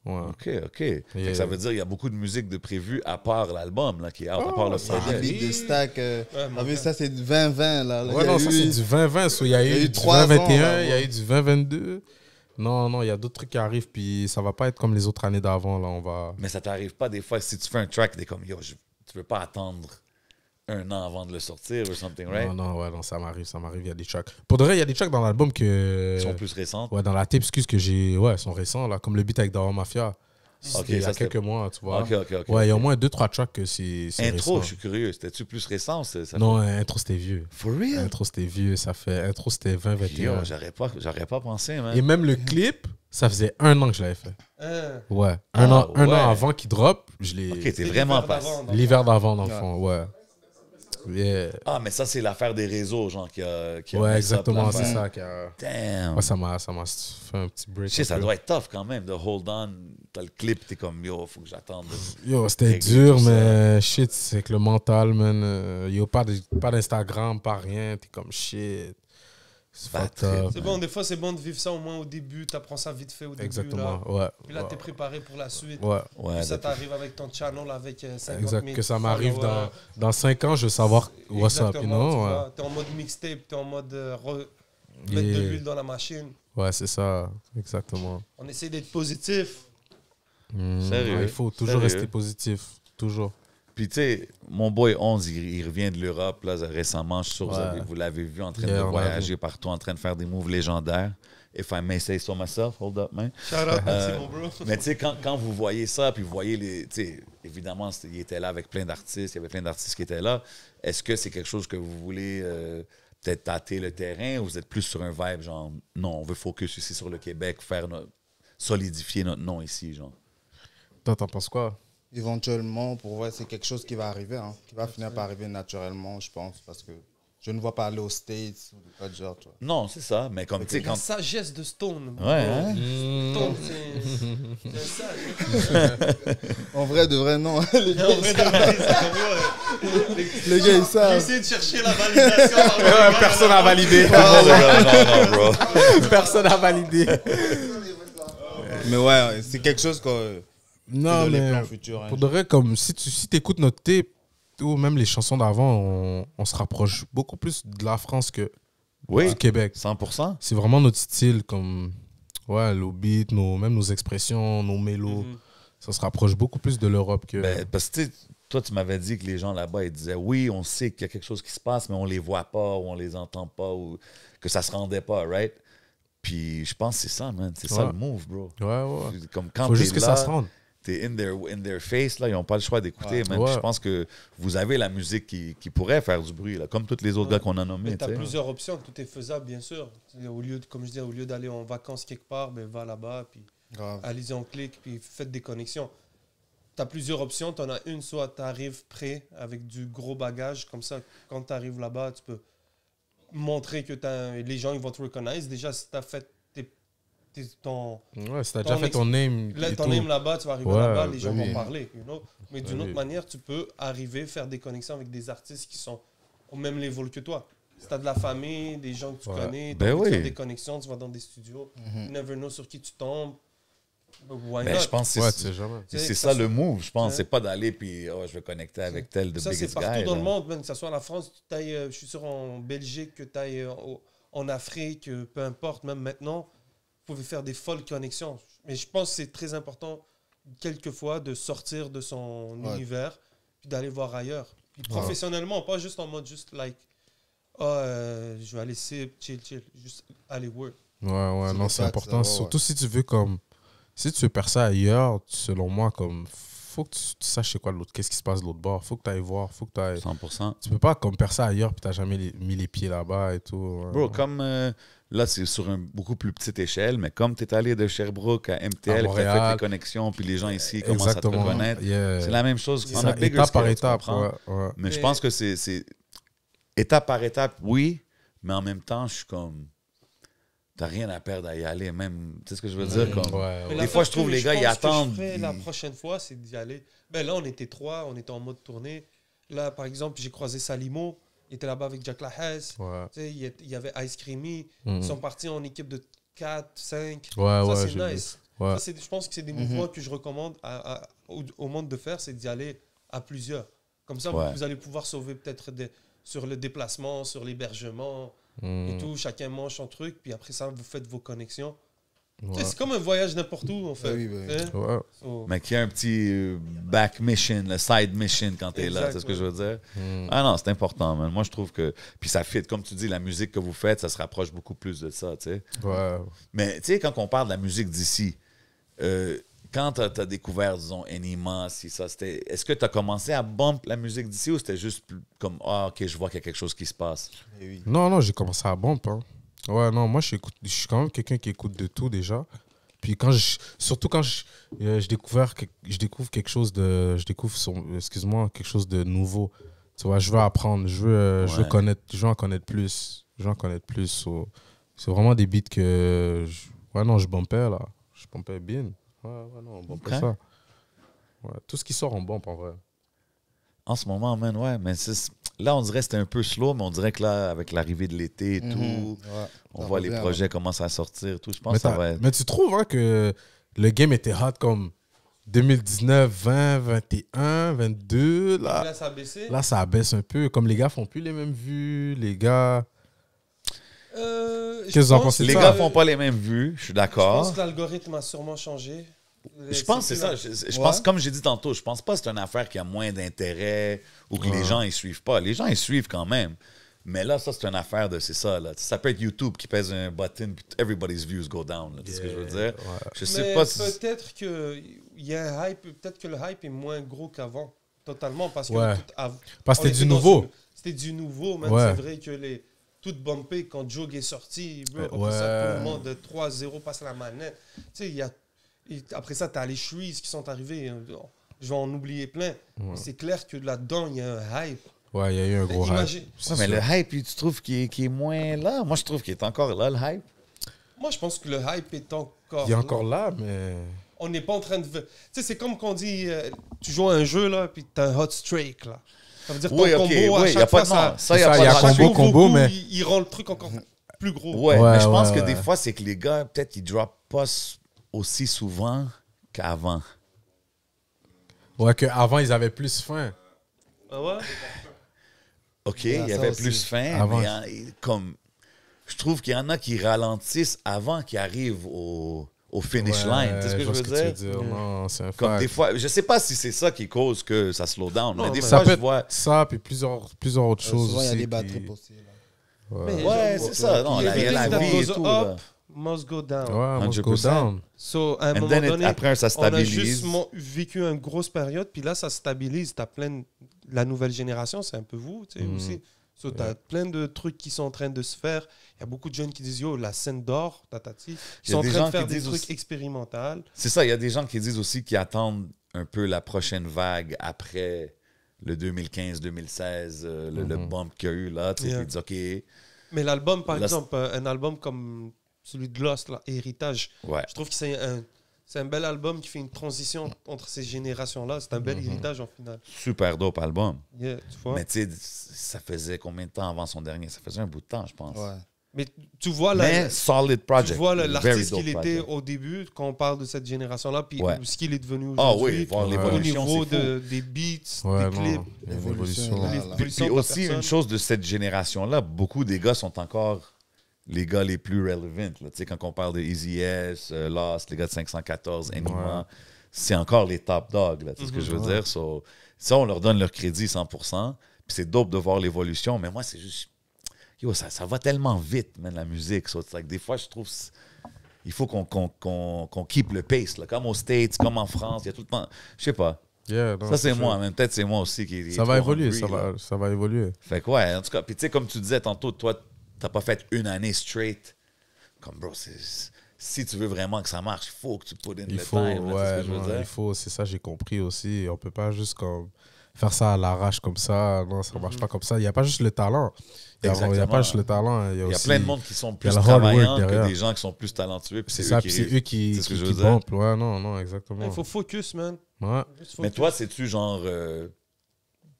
Ouais. OK. Fait que Yeah. ça veut dire qu'il y a beaucoup de musique de prévu à part l'album, là, qui est out, à part le C'est un projet. beat de stack. mon Ah, mais gars. ça, c'est du 20-20 là. Ouais, non, ça, c'est du 2020. Il y a eu du 3 ans, 2021, là, il y a ouais. eu du 2022. Non, il y a d'autres trucs qui arrivent, puis ça va pas être comme les autres années d'avant, là. On va... Mais ça t'arrive pas des fois, si tu fais un track, t'es comme, yo, tu veux pas attendre 1 an avant de le sortir ou something, right? Non, ça m'arrive, il y a des tracks. Pour de vrai, il y a des tracks dans l'album que... Ils sont plus récentes. Ouais, dans la tape, excuse, que j'ai... Ouais, ils sont récents, là, comme le beat avec Dawa Mafia. C'était il y ça, a c'était- quelques mois, tu vois. OK. Ouais, il y a au moins 2-3 tracks que c'est Intro, récent. je suis curieux. C'était-tu plus récent? Non, intro, c'était vieux. For real? Intro, c'était vieux, ça fait... Intro, c'était 2021. Yo, j'aurais pas pensé, man. Et même le clip, ça faisait 1 an que je l'avais fait. Hein. Ouais. Ah, Un an ouais. avant qu'il drop, je l'ai... OK, t'es vraiment l'hiver pas... d'avant, dans- L'hiver d'avant, dans le fond, ouais. Yeah. Ah, mais ça, c'est l'affaire des réseaux, genre, qui a Ouais, mess up exactement, l'affaire. c'est ça qui a... Damn. Ouais, ça m'a fait un petit break. Je sais, un ça peu. doit être tough quand même de hold on. T'as le clip, t'es comme, yo, faut que j'attende. Yo, c'était Régler dur, tout ça. mais shit, c'est que le mental, man. Yo, pas d'Instagram, pas rien. T'es comme shit. C'est Pas fucked très up. C'est bon, des fois, c'est bon de vivre ça au moins au début. T'apprends ça vite fait au début. Exactement, Là. ouais. Puis là, ouais. t'es préparé pour la suite. Ouais, Ouais, Puis ça depuis- t'arrive avec ton channel avec 50 exact. 000 Que ça m'arrive followers. dans 5 ans, je veux savoir what's up, you Exactement, tu know? Ouais, vois. T'es en mode mixtape, t'es en mode mettre de Yeah. l'huile dans la machine. Ouais, c'est ça, exactement. On essaie d'être positif. Sérieux? Ouais, il faut toujours Sérieux? rester positif, toujours. Puis, tu sais, mon boy 11, il revient de l'Europe là, récemment. Je suis sûr que Ouais. vous l'avez vu en train Yeah, de on l'a voyager partout, en train de faire des moves légendaires. If I may say so myself, hold up, man. Shout out, merci mon bro. Mais tu sais, quand vous voyez ça, puis vous voyez les. Tu sais, évidemment, il était là avec plein d'artistes, il y avait plein d'artistes qui étaient là. Est-ce que c'est quelque chose que vous voulez peut-être tâter le terrain ou vous êtes plus sur un vibe, genre, non, on veut focus ici sur le Québec, solidifier notre nom ici, genre? Toi, t'en penses quoi? Éventuellement, pour voir, c'est quelque chose qui va arriver, hein, qui va finir par arriver naturellement, je pense, parce que je ne vois pas aller aux States ou pas de genre, tu vois. Non, c'est ça, mais comme, tu sais, La quand. sagesse de Stone. Ouais, hein? Stone, c'est un sage. En vrai, de vrai, non. Les gars, En vrai, de vrai, c'est comme, ouais. les gars, ils J'ai savent. essayé de chercher la validation. Personne n'a validé. non, bro. Personne n'a validé. Mais ouais, c'est quelque chose que Non, dans les mais plans futurs. hein. pour de vrai, comme si tu écoutes notre tape ou même les chansons d'avant, on se rapproche beaucoup plus de la France que Oui, du Québec. 100%. C'est vraiment notre style, comme ouais, le beat, même nos expressions, nos mélos. Ça se rapproche beaucoup plus de l'Europe que. Ben, parce que tu sais, toi, tu m'avais dit que les gens là-bas, ils disaient oui, on sait qu'il y a quelque chose qui se passe, mais on les voit pas ou on les entend pas ou que ça se rendait pas, right? Puis je pense que c'est ça, man. C'est ça Ouais. le move, bro. Ouais, ouais. Comme quand Faut t'es juste que là, ça se rende. t'es in their face, là, ils n'ont pas le choix d'écouter. Ouais. Même Ouais. je pense que vous avez la musique qui pourrait faire du bruit, là, comme tous les autres gars qu'on a nommés. Mais tu as tu sais. plusieurs options, tout est faisable, bien sûr. Au lieu, comme je disais, au lieu d'aller en vacances quelque part, ben, va là-bas, puis Grave. allez-y en clic, puis faites des connexions. Tu as plusieurs options. Tu en as une, soit tu arrives prêt avec du gros bagage. Comme ça, quand tu arrives là-bas, tu peux montrer que les gens ils vont te reconnaître. Déjà, si tu as fait ton Ouais, si t'as Ton déjà fait ex- ton name. et ton tout. name là-bas, tu vas arriver Ouais, là-bas, les gens ben oui. vont parler. You know? Mais d'une Ben autre oui. manière, tu peux arriver, faire des connexions avec des artistes qui sont au même level que toi. Si tu as de la famille, des gens que tu Ouais. connais, tu Ben faire oui. des connexions, tu vas dans des studios. You never know sur qui tu tombes. Why Ben, not? je pense que Ouais, c'est tu sais jamais. Tu sais, c'est que ça ça le move, je pense. Ouais. C'est pas d'aller puis je vais connecter avec tel de Ça, c'est biggest partout guy. dans là. le monde, même, que ce soit en France, tu ailles, je suis sûr en Belgique, que tu ailles en Afrique, peu importe, même maintenant, vous pouvez faire des folles connexions. Mais je pense que c'est très important, quelquefois, de sortir de son Ouais. univers puis d'aller voir ailleurs. Puis professionnellement, pas juste en mode juste like, je vais aller chill, juste aller work. Ouais, ouais, C'est non, le c'est fait, important. ça, ouais, Surtout si tu veux comme. Si tu veux percer ailleurs, selon moi, comme. Faut que tu saches c'est quoi l'autre. Qu'est-ce qui se passe de l'autre bord. Faut que tu ailles voir. Faut que tu ailles. 100%. Tu peux pas comme percer ailleurs puis t'as jamais mis les pieds là-bas et tout. Ouais. Bro, comme là, c'est sur une beaucoup plus petite échelle, mais comme tu es allé de Sherbrooke à MTL, puis tu as fait Montréal. tes connexions, puis les gens ici commencent à te Exactement. reconnaître, Yeah. c'est la même chose. C'est On Ça, a bigger étape par scale, tu étape. comprends? Ouais, ouais. Mais je Mais- pense que c'est étape par étape, oui, mais en même temps, je suis comme. T'as rien à perdre à y aller, même. Tu sais ce que je veux dire? Comme, Ouais, Mais ouais. Des l'affaire fois, je trouve que les gars, ils pense que attendent, je ferais la ils- prochaine fois, c'est d'y aller. Ben là, on était 3, on était en mode tournée. Là, par exemple, j'ai croisé Salimo, il était là-bas avec Jack Lahaz. Ouais. Tu sais, il y avait Ice Creamy. Mhm. Ils sont partis en équipe de 4, 5. Ouais, Ça, ouais, c'est j'ai vu. nice. Ouais. Ça, je pense que c'est des mouvements que je recommande au monde de faire, c'est d'y aller à plusieurs. Comme ça, Ouais. vous allez pouvoir sauver peut-être sur le déplacement, sur l'hébergement Mhm. et tout. Chacun mange son truc, puis après ça, vous faites vos connexions. Tu sais, Ouais. c'est comme un voyage n'importe où, en fait. Oui, oui. Tu sais? Ouais. So, Mais qu'il y a un petit back mission, le side mission quand t'es là, Exact, tu sais ce que je veux dire? Mhm. Ah non, c'est important, man. Moi, je trouve que. Puis ça fit, comme tu dis, la musique que vous faites, ça se rapproche beaucoup plus de ça, tu sais. Ouais. Mais tu sais, quand on parle de la musique d'ici, quand tu as découvert, disons, Enima, si ça, c'était. Est-ce que tu as commencé à bump la musique d'ici ou c'était juste comme, ok, je vois qu'il y a quelque chose qui se passe? Et oui. Non, non, j'ai commencé à bump. Hein. Ouais, non, moi, je suis quand même quelqu'un qui écoute de tout déjà. Puis surtout quand je découvre quelque chose de... Je découvre, excuse-moi, quelque chose de nouveau. Tu vois, je veux apprendre, je veux Ouais. connaître, je veux en connaître plus. Je veux en connaître plus. So, c'est vraiment des beats que... Ouais, non, je bumpais, là. Je bumpais bien. Ouais, non, on bumpait Ok. ça. Ouais, tout ce qui sort en bump, en vrai. En ce moment, man, ouais, mais là, on dirait que c'était un peu slow, mais on dirait que là, avec l'arrivée de l'été et tout, Ouais. on Ça voit les revient, projets commencer à sortir et tout. Je pense Mais, que ça va être. mais tu trouves hein, que le game était hot comme 2019, 20, 21, 22. là, ça a baissé. Là, ça baisse un peu. Comme les gars font plus les mêmes vues. Les gars. Qu'est-ce que vous en pensez de Les ça? gars font pas les mêmes vues, je suis Je d'accord. pense que l'algorithme a sûrement changé. Je pense que c'est ça. Je pense, comme j'ai dit tantôt, je pense pas que c'est une affaire qui a moins d'intérêt ou que les gens ils suivent pas. Les gens ils suivent quand même. Mais là, ça, c'est une affaire de c'est ça. Là. Ça peut être YouTube qui pèse un button puis everybody's views go down. là. Tu sais ce que je veux dire? Ouais. Je sais Mais pas si. peut-être qu'il y a un hype, peut-être que le hype est moins gros qu'avant. Totalement. Parce que Ouais. Parce on que c'était était du dans nouveau. c'était du nouveau. Même Ouais. c'est vrai que tout bumpé quand Joe est sorti. Bro, après Ouais. ça, tout le monde de 3-0 passe à la manette. Tu sais, après ça, t'as les Shrees qui sont arrivés. Je vais en oublier plein. Mais c'est clair que là-dedans, il y a un hype. Ouais, il y a eu un gros Imagine- hype. Ouais, C'est mais sûr. le hype, tu trouves qu'il est moins là? Moi, je trouve qu'il est encore là, le hype. Moi, je pense que le hype est encore. Il est encore là, mais. On n'est pas en train de. Tu sais, c'est comme qu'on dit, tu joues à un jeu, là, puis t'as un hot streak, là. Ça veut dire que ton Oui, ok, combo, à oui, y a chaque pas fois, de non. Ça, y a ça, pas y a de à chaque combo, nouveau combo, coup, mais- il rend le truc encore plus gros. Ouais, Ouais, mais je pense ouais, que des ouais. fois, c'est que les gars, peut-être, ils droppent pas aussi souvent qu'avant. Ouais, qu'avant, ils avaient plus faim. Ah ouais? OK, Ouais, il y ça avait aussi. plus faim, Avant. mais comme je trouve qu'il y en a qui ralentissent avant qu'ils arrivent au finish Ouais, line. Tu sais ce que je vois veux tu dire? Non, c'est un Comme fact. des fois, je sais pas si c'est ça qui cause que ça slow down, mais Non, des mais fois, Ça peut je être vois. ça, puis plusieurs autres choses Souvent, il y a aussi des bad qui- trips aussi. Là. Mais Ouais, genre, c'est ça. Non, il y a la everything that vie et goes tout. up Là. must go down. Ouais, must go 100%. down. So, à un And moment then donné, après, ça on a stabilise. juste vécu une grosse période, puis là, ça stabilise. T'as plein la nouvelle génération, c'est un peu vous, tu sais, aussi. So, t'as plein de trucs qui sont en train de se faire. Il y a beaucoup de jeunes qui disent, yo, la scène d'or, tatati. Ils Il y a sont en des train gens de faire qui des disent trucs aussi- expérimentaux. C'est ça, il y a des gens qui disent aussi qu'ils attendent un peu la prochaine vague après le 2015-2016, le bump qu'il y a eu là. Tu sais, Yeah. ils disent, OK, Mais l'album, par Là, exemple, un album comme celui de Lost, là, Héritage, ouais. je trouve que c'est un bel album qui fait une transition entre ces générations-là. C'est un bel héritage, en final. Super dope album. Yeah, tu vois? Mais tu sais, ça faisait combien de temps avant son dernier? Ça faisait un bout de temps, je pense. Ouais. Mais tu vois, Mais solid project. tu vois Very l'artiste dope qu'il était project. au début, quand on parle de cette génération-là, puis Ouais. ce qu'il est devenu Ah aujourd'hui. oui, voir Ouais. Au l'évolution, niveau c'est fou. des beats, Ouais, des non. clips. Il y a une L'évolution, évolution. là, là. l'évolution Puis de la aussi, personne. une chose de cette génération-là, beaucoup des gars sont encore les gars les plus relevant. Là. Tu sais, quand on parle de Easy S, Lost, les gars de 514, Enigma, c'est encore les top dogs. Là, tu sais ce que je veux dire? So, ça, on leur donne leur crédit 100%. Puis c'est dope de voir l'évolution. Mais moi, c'est juste... Yo, ça va tellement vite, man, la musique. So, it's like, des fois, je trouve... Il faut qu'on keep le pace. Là. Comme aux States, comme en France, il y a tout le temps... Je sais pas. Yeah, non, Ça, c'est sûr. moi. Mais peut-être c'est moi aussi qui... Ça est va trop évoluer, hungry, là. ça va évoluer. Fait que ouais, en tout cas, puis tu sais, comme tu disais tantôt, toi, t'as pas fait une année straight. Comme, bro, si tu veux vraiment que ça marche, il faut que tu put in Il le faut, time. Là, c'est ce ouais, que je veux non, dire. il faut, c'est ça, j'ai compris aussi. On peut pas juste comme faire ça à l'arrache comme ça. Non, ça marche pas comme ça. Il n'y a pas juste le talent. Il y a Exactement. pas juste le talent. Il y a aussi- plein de monde qui sont plus le hard work travaillants que derrière. des gens qui sont plus talentueux. puis C'est ça, puis c'est eux qui c'est ce que je veux dire. bumpent. Ouais, non, exactement. Il faut focus, man. Ouais. Juste Mais focus. toi, c'est-tu genre.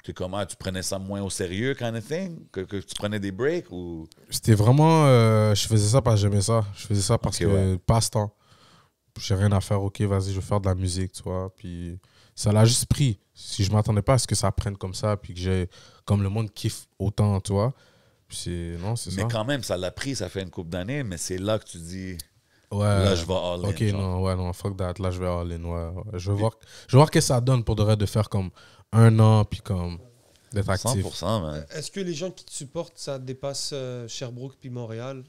Tu comment tu prenais ça moins au sérieux, kind of thing? Que tu prenais des breaks ou. C'était vraiment. Je faisais ça parce que j'aimais ça. Je faisais ça parce Ok, que passe-temps. J'ai rien à faire, ok, vas-y, je vais faire de la musique, tu vois. Puis ça l'a juste pris. Si je m'attendais pas à ce que ça prenne comme ça, puis que j'ai. Comme le monde kiffe autant, tu vois. Puis c'est Mais ça. quand même, ça l'a pris, ça fait une couple d'années, mais c'est là que tu dis. Ouais. Là, je vais all in. Ok, genre. non, fuck that. Là, je vais all in, ouais. Je vais voir ce que ça donne pour de faire comme 1 an, puis comme d'être actif. 100%, man. Est-ce que les gens qui te supportent, ça dépasse Sherbrooke puis Montréal?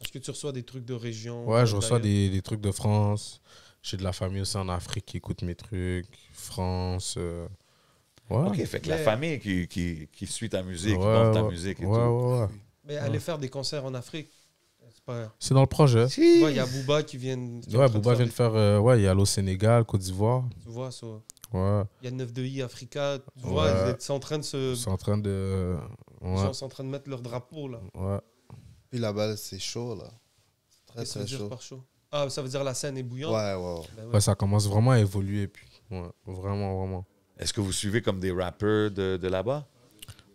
Est-ce que tu reçois des trucs de région? Ouais, je reçoit d'ailleurs? des trucs de France. J'ai de la famille aussi en Afrique qui écoute mes trucs. France. Ouais. OK, fait que la Mais- famille qui suit ta musique, qui Ouais, porte ta ouais. musique et Ouais, tout. ouais. Mais aller faire des concerts en Afrique, c'est pas... C'est dans le projet. Tu vois, il y a Booba qui vient... qui est en Ouais, train de Booba vient de des- faire. Ouais, il y a au Sénégal, Côte d'Ivoire. Tu vois, ça. Ouais. Il y a 9 de I Africa. Tu Ouais. vois, ils sont en train de se... Ils sont en train de. Ils Ouais. sont en train de mettre leur drapeau, là. Ouais. Puis là-bas, c'est chaud, là. C'est très, Qu'est-ce que ça veut très dire chaud. par chaud? Ah, ça veut dire la scène est bouillante? Ouais, ouais. Ben ouais. Ouais, ça commence vraiment à évoluer. Puis, ouais, vraiment, vraiment. Est-ce que vous suivez comme des rappers de là-bas?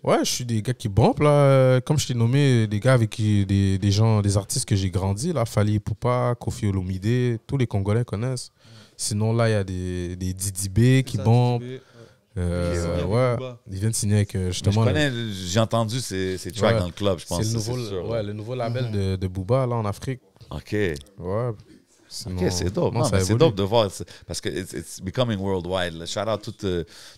Ouais, je suis des gars qui bombent, là. Comme je t'ai nommé, des gars avec qui, des gens, des artistes que j'ai grandi, là. Fally Ipupa, Kofi Olomide, tous les Congolais connaissent. Sinon, là, il y a des Didi B qui Ça, bombent. ouais. Ouais, Booba. ils viennent signer avec, Mais je justement, connais, j'ai entendu ces tracks Ouais. dans le club, je pense. c'est le ça, nouveau, sûr, ouais, là. le nouveau label de Booba, là, en Afrique. OK. Ouais. OK, c'est dope. Non, ça mais c'est évolue. dope de voir. Parce que it's becoming worldwide. Là. Shout out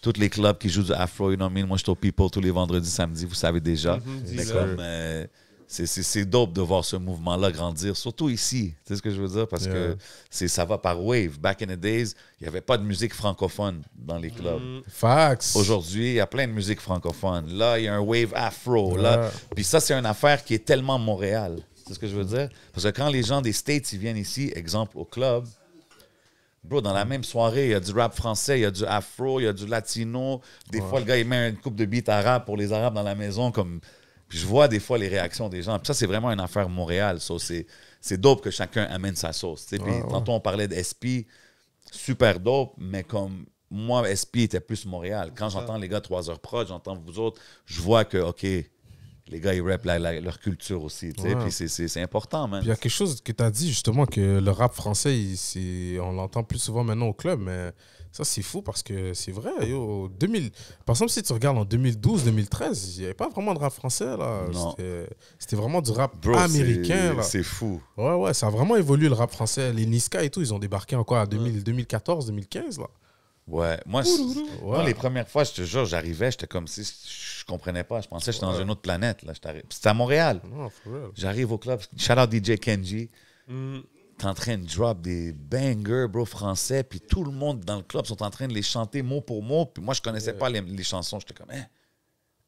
tous les clubs qui jouent du afro. You know what I mean? Moi, je suis au People tous les vendredis, samedis, vous savez déjà. Mais dis-le. comme, c'est dope de voir ce mouvement-là grandir, surtout ici. Tu sais ce que je veux dire? Parce que ça va par wave. Back in the days, il n'y avait pas de musique francophone dans les clubs. Fax. Aujourd'hui, il y a plein de musique francophone. Là, il y a un wave afro. Là. Ouais. Puis ça, c'est une affaire qui est tellement Montréal. C'est ce que je veux dire? Parce que quand les gens des States ils viennent ici, exemple au club, bro, dans la même soirée, il y a du rap français, il y a du afro, il y a du latino. Des fois, le gars, il met une coupe de beats arabes pour les Arabes dans la maison. Puis je vois des fois les réactions des gens. Puis ça, c'est vraiment une affaire Montréal. So, c'est dope que chacun amène sa sauce. tu sais. Puis tantôt, on parlait de SP, super dope, mais comme moi, SP était plus Montréal. Quand j'entends les gars 3 heures prod, j'entends vous autres, je vois que, OK, les gars, ils rappent leur culture aussi. tu sais. Ouais. Puis c'est important, man. Puis il y a quelque chose que tu as dit justement, que le rap français, on l'entend plus souvent maintenant au club, mais ça c'est fou parce que c'est vrai. Yo, par exemple, si tu regardes en 2012-2013, il n'y avait pas vraiment de rap français. Là. Non. C'était vraiment du rap Bro, américain. Là. c'est fou. Ouais, ça a vraiment évolué le rap français. Les Niska et tout, ils ont débarqué encore à 2014-2015. Là. Ouais. Moi, moi, les premières fois, je te jure, j'arrivais, j'étais comme si je comprenais pas. Je pensais que j'étais dans une autre planète. Là. C'était à Montréal. Non, for real. J'arrive au club. Shout out DJ Kenji. T'es en train de drop des bangers, bro, français, puis tout le monde dans le club sont en train de les chanter mot pour mot. Puis moi, je connaissais pas les chansons. J'étais comme,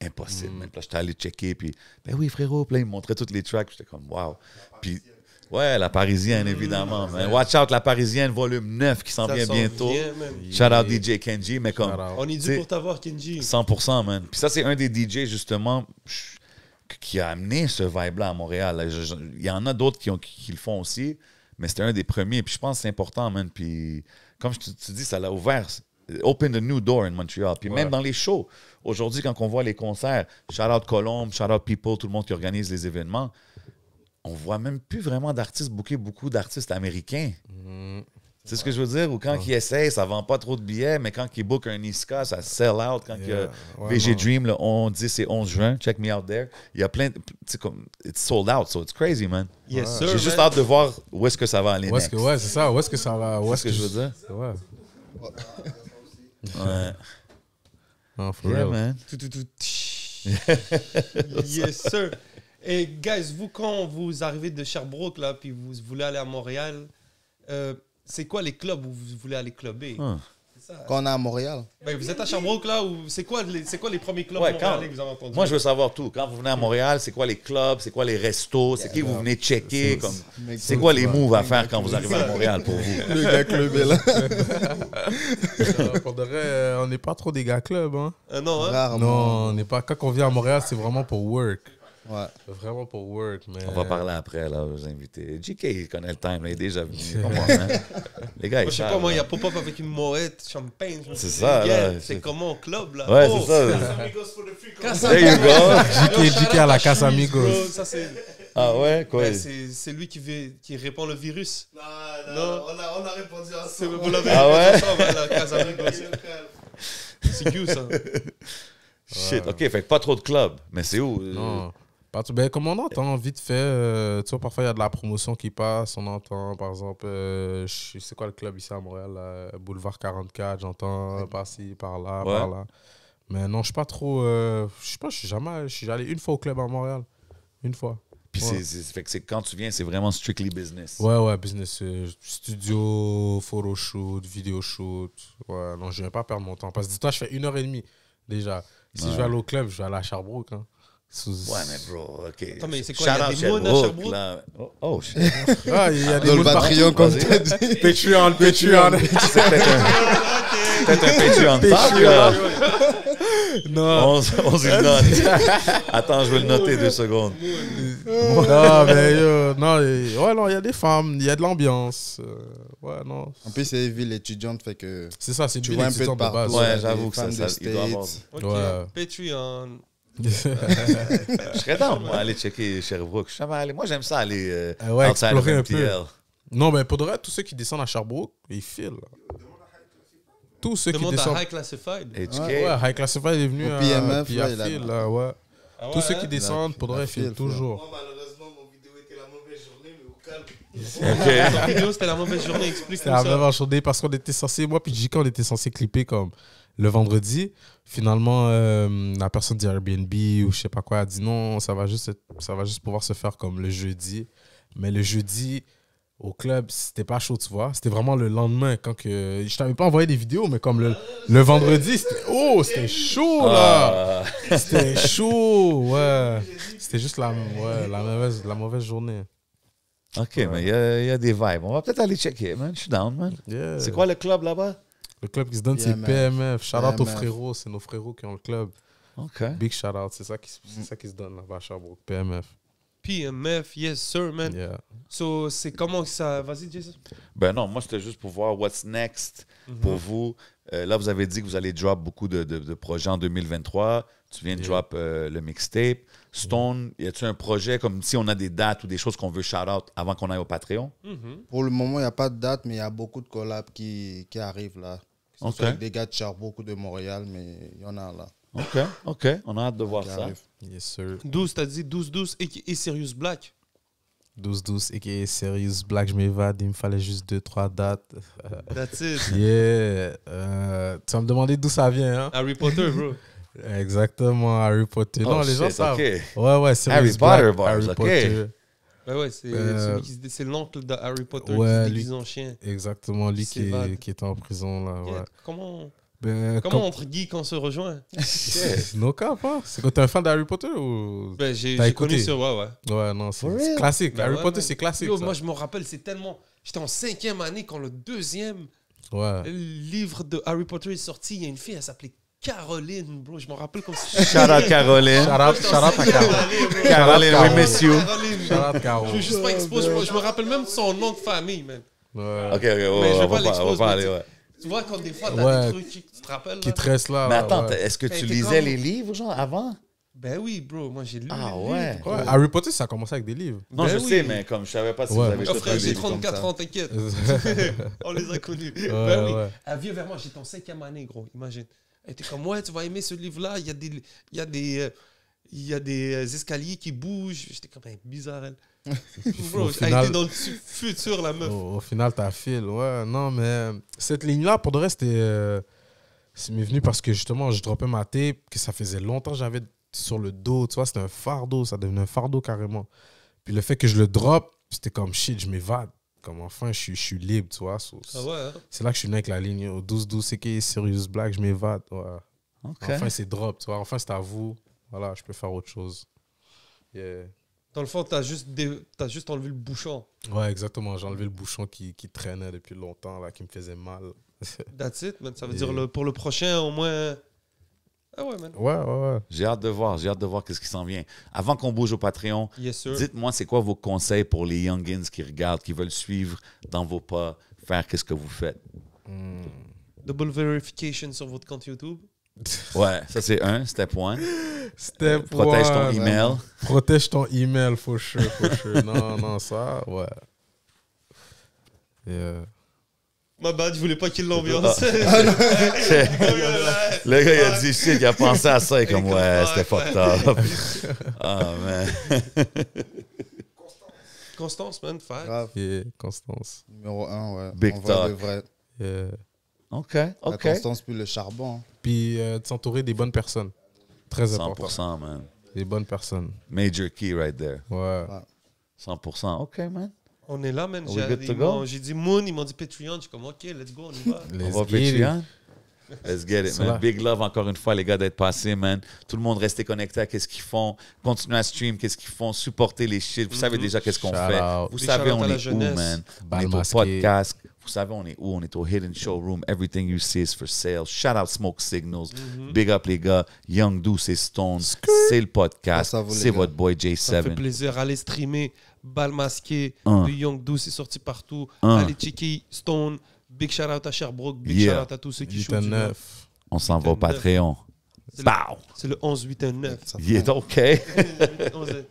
impossible. Même là, j'étais allé checker, puis, ben oui, frérot. Puis là, il me montrait toutes les tracks. J'étais comme, wow. Puis, ouais, La Parisienne, évidemment. Man. Watch out, La Parisienne, volume 9 qui s'en vient bientôt. Shout out DJ Kenji, mais comme. On est dû pour t'avoir, Kenji. 100%, man. Puis ça, c'est un des DJ, justement, qui a amené ce vibe-là à Montréal. Il y en a d'autres qui le font aussi. Mais c'était un des premiers. Puis je pense que c'est important, man. Puis comme tu dis, ça l'a ouvert. Open the new door in Montreal. Puis même dans les shows. Aujourd'hui, quand on voit les concerts, shout out Colombe, shout out People, tout le monde qui organise les événements, on voit même plus vraiment d'artistes booker beaucoup d'artistes américains. C'est ce que je veux dire? Ou quand ils essayent, ça vend pas trop de billets, mais quand ils bookent un Niska, ça sell out. Quand il y a VG Dream, le 10 et 11 juin, check me out there, il y a plein de... It's sold out, so it's crazy, man. Yes, sir, J'ai juste hâte de voir où est-ce que ça va aller Ouais, c'est ça. Où est-ce que ça va? C'est ce que je veux dire? Ouais. Ouais. Non, for Yeah, real. man. Yes, sir. Et guys, vous, quand vous arrivez de Sherbrooke, là, puis vous voulez aller à Montréal, c'est quoi les clubs où vous voulez aller clubber? C'est ça. Quand on est à Montréal. Ben, vous êtes à Sherbrooke, là, ou c'est quoi les premiers clubs Ouais, montréalais que vous avez entendus? Moi, je veux savoir tout. Quand vous venez à Montréal, c'est quoi les clubs, c'est quoi les restos, c'est qui vous venez checker, comme... C'est quoi les moves à faire quand vous arrivez à Montréal pour vous? Le gars clubé là. Pour de vrai, on n'est pas trop des gars club, hein. Non, hein? Rarement. Non, on n'est pas. Quand on vient à Montréal, c'est vraiment pour work. Ouais. Vraiment pour work, mais... On va parler après, là, aux invités. JK, il connaît le time, là, il est déjà venu. Comment, hein? Les gars, ils Moi, je sais savent, pas, moi, il y là. a pop-up avec une moët, champagne. je me C'est suis ça, dit, là, yeah, c'est- c'est comment au club, là? Ouais, Oh, c'est ça. Casa There you go. JK à la Casa Amigos. Bro, ça, c'est... Ah ouais, quoi? Ben, c'est lui qui répand le virus. Non. On a répondu C'est- ensemble. Vous l'avez Ah ouais? ensemble à la Casa Amigos. C'est cute, ça. Shit, OK, fait que pas trop de clubs. Mais c'est où? Non. Pas tout- Ben, comme on entend vite fait, tu vois, parfois il y a de la promotion qui passe. On entend, par exemple, je sais quoi le club ici à Montréal, là, Boulevard 44, j'entends par-ci, par-là, Ouais. par-là. Mais non, je suis pas trop. Je sais pas, je suis allé une fois au club à Montréal. Une fois. Puis Ouais. fait que quand tu viens, c'est vraiment strictly business. Ouais, business. Studio, photoshoot, vidéo shoot. Ouais, non, je viens pas perdre mon temps. Parce que dis-toi, je fais 1h30 déjà. Si je vais aller au club, je vais aller à Sherbrooke. Hein. Ouais, mais bro, OK. Attends, mais c'est quoi, il y a Shout des out moons à Sherbrooke? là. Oh, shit. Ah, il y a des Dans le mots partout. Patreon, comme tu as dit. Patreon. C'est peut-être un Patreon talk, là. Non. On se le note. Attends, je vais le noter 2 secondes. Non, mais non, il y a des femmes, il y a de l'ambiance. Ouais, non. En plus, c'est une ville étudiante, fait que C'est ça, c'est une tu ville vois un peu de étudiante de base. partout. Ouais, des j'avoue que femmes ça, de il doit avoir... States. Ok, Ouais. Patreon. Je serais down, moi, aller checker Sherbrooke. Je suis jamais allé. Moi, j'aime ça aller Ouais, outside of explorer un MTL. peu. Non, mais pour de vrai, tous ceux qui descendent à Sherbrooke, ils filent. Là. Tous ceux qui Demande descendent. à High Classified. HK. Ouais, High Classified est venu Au PMF, puis à là, il a- fil, là, ouais. Ah Tous ouais, ceux hein? qui descendent, pour de vrai, la ils filent file, toujours. Malheureusement, mon vidéo était la mauvaise journée, mais au calme. OK. Ton vidéo, c'était la mauvaise journée. Explique-nous C'était la ça. même enchaînée parce qu'on était censé, moi puis JK, on était censé clipper comme le vendredi. Finalement, la personne du Airbnb ou je sais pas quoi a dit non, ça va juste pouvoir se faire comme le jeudi. Mais le jeudi, au club, c'était pas chaud, tu vois. C'était vraiment le lendemain quand que... Je t'avais pas envoyé des vidéos, mais comme le vendredi, c'était chaud, là. C'était chaud, ouais. C'était juste la mauvaise journée. OK, mais il y a des vibes. On va peut-être aller checker, man. Je suis down, man. Yeah. C'est quoi le club là-bas? Le club qui se donne, c'est PMF. PMF. Shout-out aux PMF. frérots, c'est nos frérots qui ont le club. OK. Big shout-out, c'est ça qui se donne là-bas à Sherbrooke. PMF. PMF, yes sir, man. Yeah. So, c'est comment que ça... Vas-y, Jason. Ben non, moi, c'était juste pour voir what's next pour vous. Là, vous avez dit que vous allez drop beaucoup de projets en 2023. Tu viens de drop le mixtape. Stone, y a-tu un projet comme si on a des dates ou des choses qu'on veut shout-out avant qu'on aille au Patreon? Pour le moment, il n'y a pas de date, mais il y a beaucoup de collabs qui arrivent là. Que ce Ok. soit avec des gars de Sherbrooke ou de Montréal, mais il y en a là. OK. On a hâte de voir qui ça. arrivent. Yes, sir. 12, t'as dit 12 et Serious Black. 12-12, a.k.a. Serious Black, je m'évade. Il me fallait juste 2-3 dates. That's it. Yeah. Tu vas me demander d'où ça vient, hein? Harry Potter, bro. Exactement, Harry Potter. Oh, non, les gens shit, savent. OK. Ouais, Serious Harry Black, Potter bars, Harry ok. Potter. Ben ouais, c'est c'est l'oncle de Harry Potter Ouais, qui se lui- déguise en chien. Exactement, lui qui S'évade. est en prison, là. Yeah, Ouais. Comment Ben, entre geeks on se rejoint? No cap, hein? C'est quand t'es un fan d'Harry Potter ou... Ben, j'ai T'as connu écouté? sur... Ouais. Ouais, non, c'est For c'est real? classique. Ben Harry ouais, Potter, man. c'est classique. Yo, ça. moi, je me rappelle, c'est tellement... J'étais en 5e année quand le 2e Ouais. livre de Harry Potter est sorti. Il y a une fille, elle s'appelait Caroline, bro. Je me rappelle comme si... Shout out Caroline. Shout out à Caro. Caroline, Shout out we miss you. Caroline. Shout out Caro. Je veux juste pas exposer. Je me rappelle même de son nom de famille, man. Ouais. Ok, Mais je on vais va pas pas l'exposer, parler, mais ouais. Tu vois, quand des fois, t'as Ouais. des trucs qui tu te rappelles, Qui là? te reste là. Mais là, attends, ouais. est-ce que Elle tu était lisais comme- les livres, genre, avant? Ben oui, bro. Moi, j'ai lu Ah les ouais. livres. Ouais, Harry Potter, ça a commencé avec des livres. Non, Ben je oui. sais, mais comme je savais pas si Ouais. vous avez Oh, tout frère, un j'ai livre comme 34 ça. ans, t'inquiète. On les a connus. Ouais, Ben oui. ouais. Elle vient vers moi, j'étais en 5e année, gros, imagine. Elle était comme, ouais, tu vas aimer ce livre-là, il y a des escaliers qui bougent. J'étais comme, bizarre, elle. Bro, Au elle final- était dans le futur, la meuf. Au final, t'as fil. Ouais, non, mais cette ligne-là, pour de reste, c'est m'est venu parce que justement, je droppais ma tape, que ça faisait longtemps que j'avais sur le dos. Tu vois, c'était un fardeau, ça devenait un fardeau carrément. Puis le fait que je le drop, c'était comme shit, je m'évade. Comme enfin, je suis libre, tu vois. Ah ouais, hein? C'est là que je suis venu avec la ligne au 12-12, c'est qui Serious Black, je m'évade. Ouais. OK. Enfin, c'est drop, tu vois. Enfin, c'est à vous. Voilà, je peux faire autre chose. Yeah. Dans le fond, t'as juste enlevé le bouchon. Ouais, exactement. J'ai enlevé le bouchon qui traînait depuis longtemps, là, qui me faisait mal. That's it, man. Ça veut Et- dire pour le prochain, au moins. Ah ouais, man. Ouais. J'ai hâte de voir qu'est-ce qui s'en vient. Avant qu'on bouge au Patreon, Yes, sir. dites-moi c'est quoi vos conseils pour les youngins qui regardent, qui veulent suivre dans vos pas, faire qu'est-ce que vous faites. Double verification sur votre compte YouTube. Ouais, ça c'est step 1. Step Protège ton one. email. Protège ton email, for sure. Non, ça, ouais. Yeah. Ma bad, je voulais pas qu'il l'ambiance. Le gars, il a dit shit, il a pensé à ça, et comme ouais, c'était fucked up. Ah, man. Constance, man, fact. Grave. Yeah, Constance. Numéro 1, ouais. Big En vrai talk. de vrai. Yeah. OK, La OK. constance puis le charbon. Puis de s'entourer des bonnes personnes. Très important. 100%, man. Des bonnes personnes. Major key right there. Ouais. 100%. OK, man. On est là, man. Are we good to go? J'ai dit Moon, ils m'ont dit Patreon. Je suis comme, OK, let's go, on y va. Les On va Patreon. Let's get it, C'est man. là. Big love encore une fois, les gars, d'être passés, man. Tout le monde restez connecté à qu'est-ce qu'ils font. Continuez à stream, qu'est-ce qu'ils font. Supportez les shit. Vous savez déjà qu'est-ce qu'on Shout fait. out. Vous Big savez, shout out on à la est où, jeunesse. man. On Bal est au masqué. podcast. Vous savez, on est où? On est au Hidden Showroom. Everything you see is for sale. Shout out Smoke Signals. Big up, les gars. Young Deuce et Stone. C'est le podcast. Grâce à vous, les C'est gars. votre boy Ça fait J7. plaisir. Allez streamer. Bal masqué. Un. De Young Douce, c'est sorti partout. Un. Allez checker Stone. Big shout out à Sherbrooke. Big Yeah. shout out à tous ceux qui 8 shootent à du love. 9. On s'en va au Patreon. C'est le- Bow! C'est le 11-8-9. Ça fait Il est OK. 11-8-9.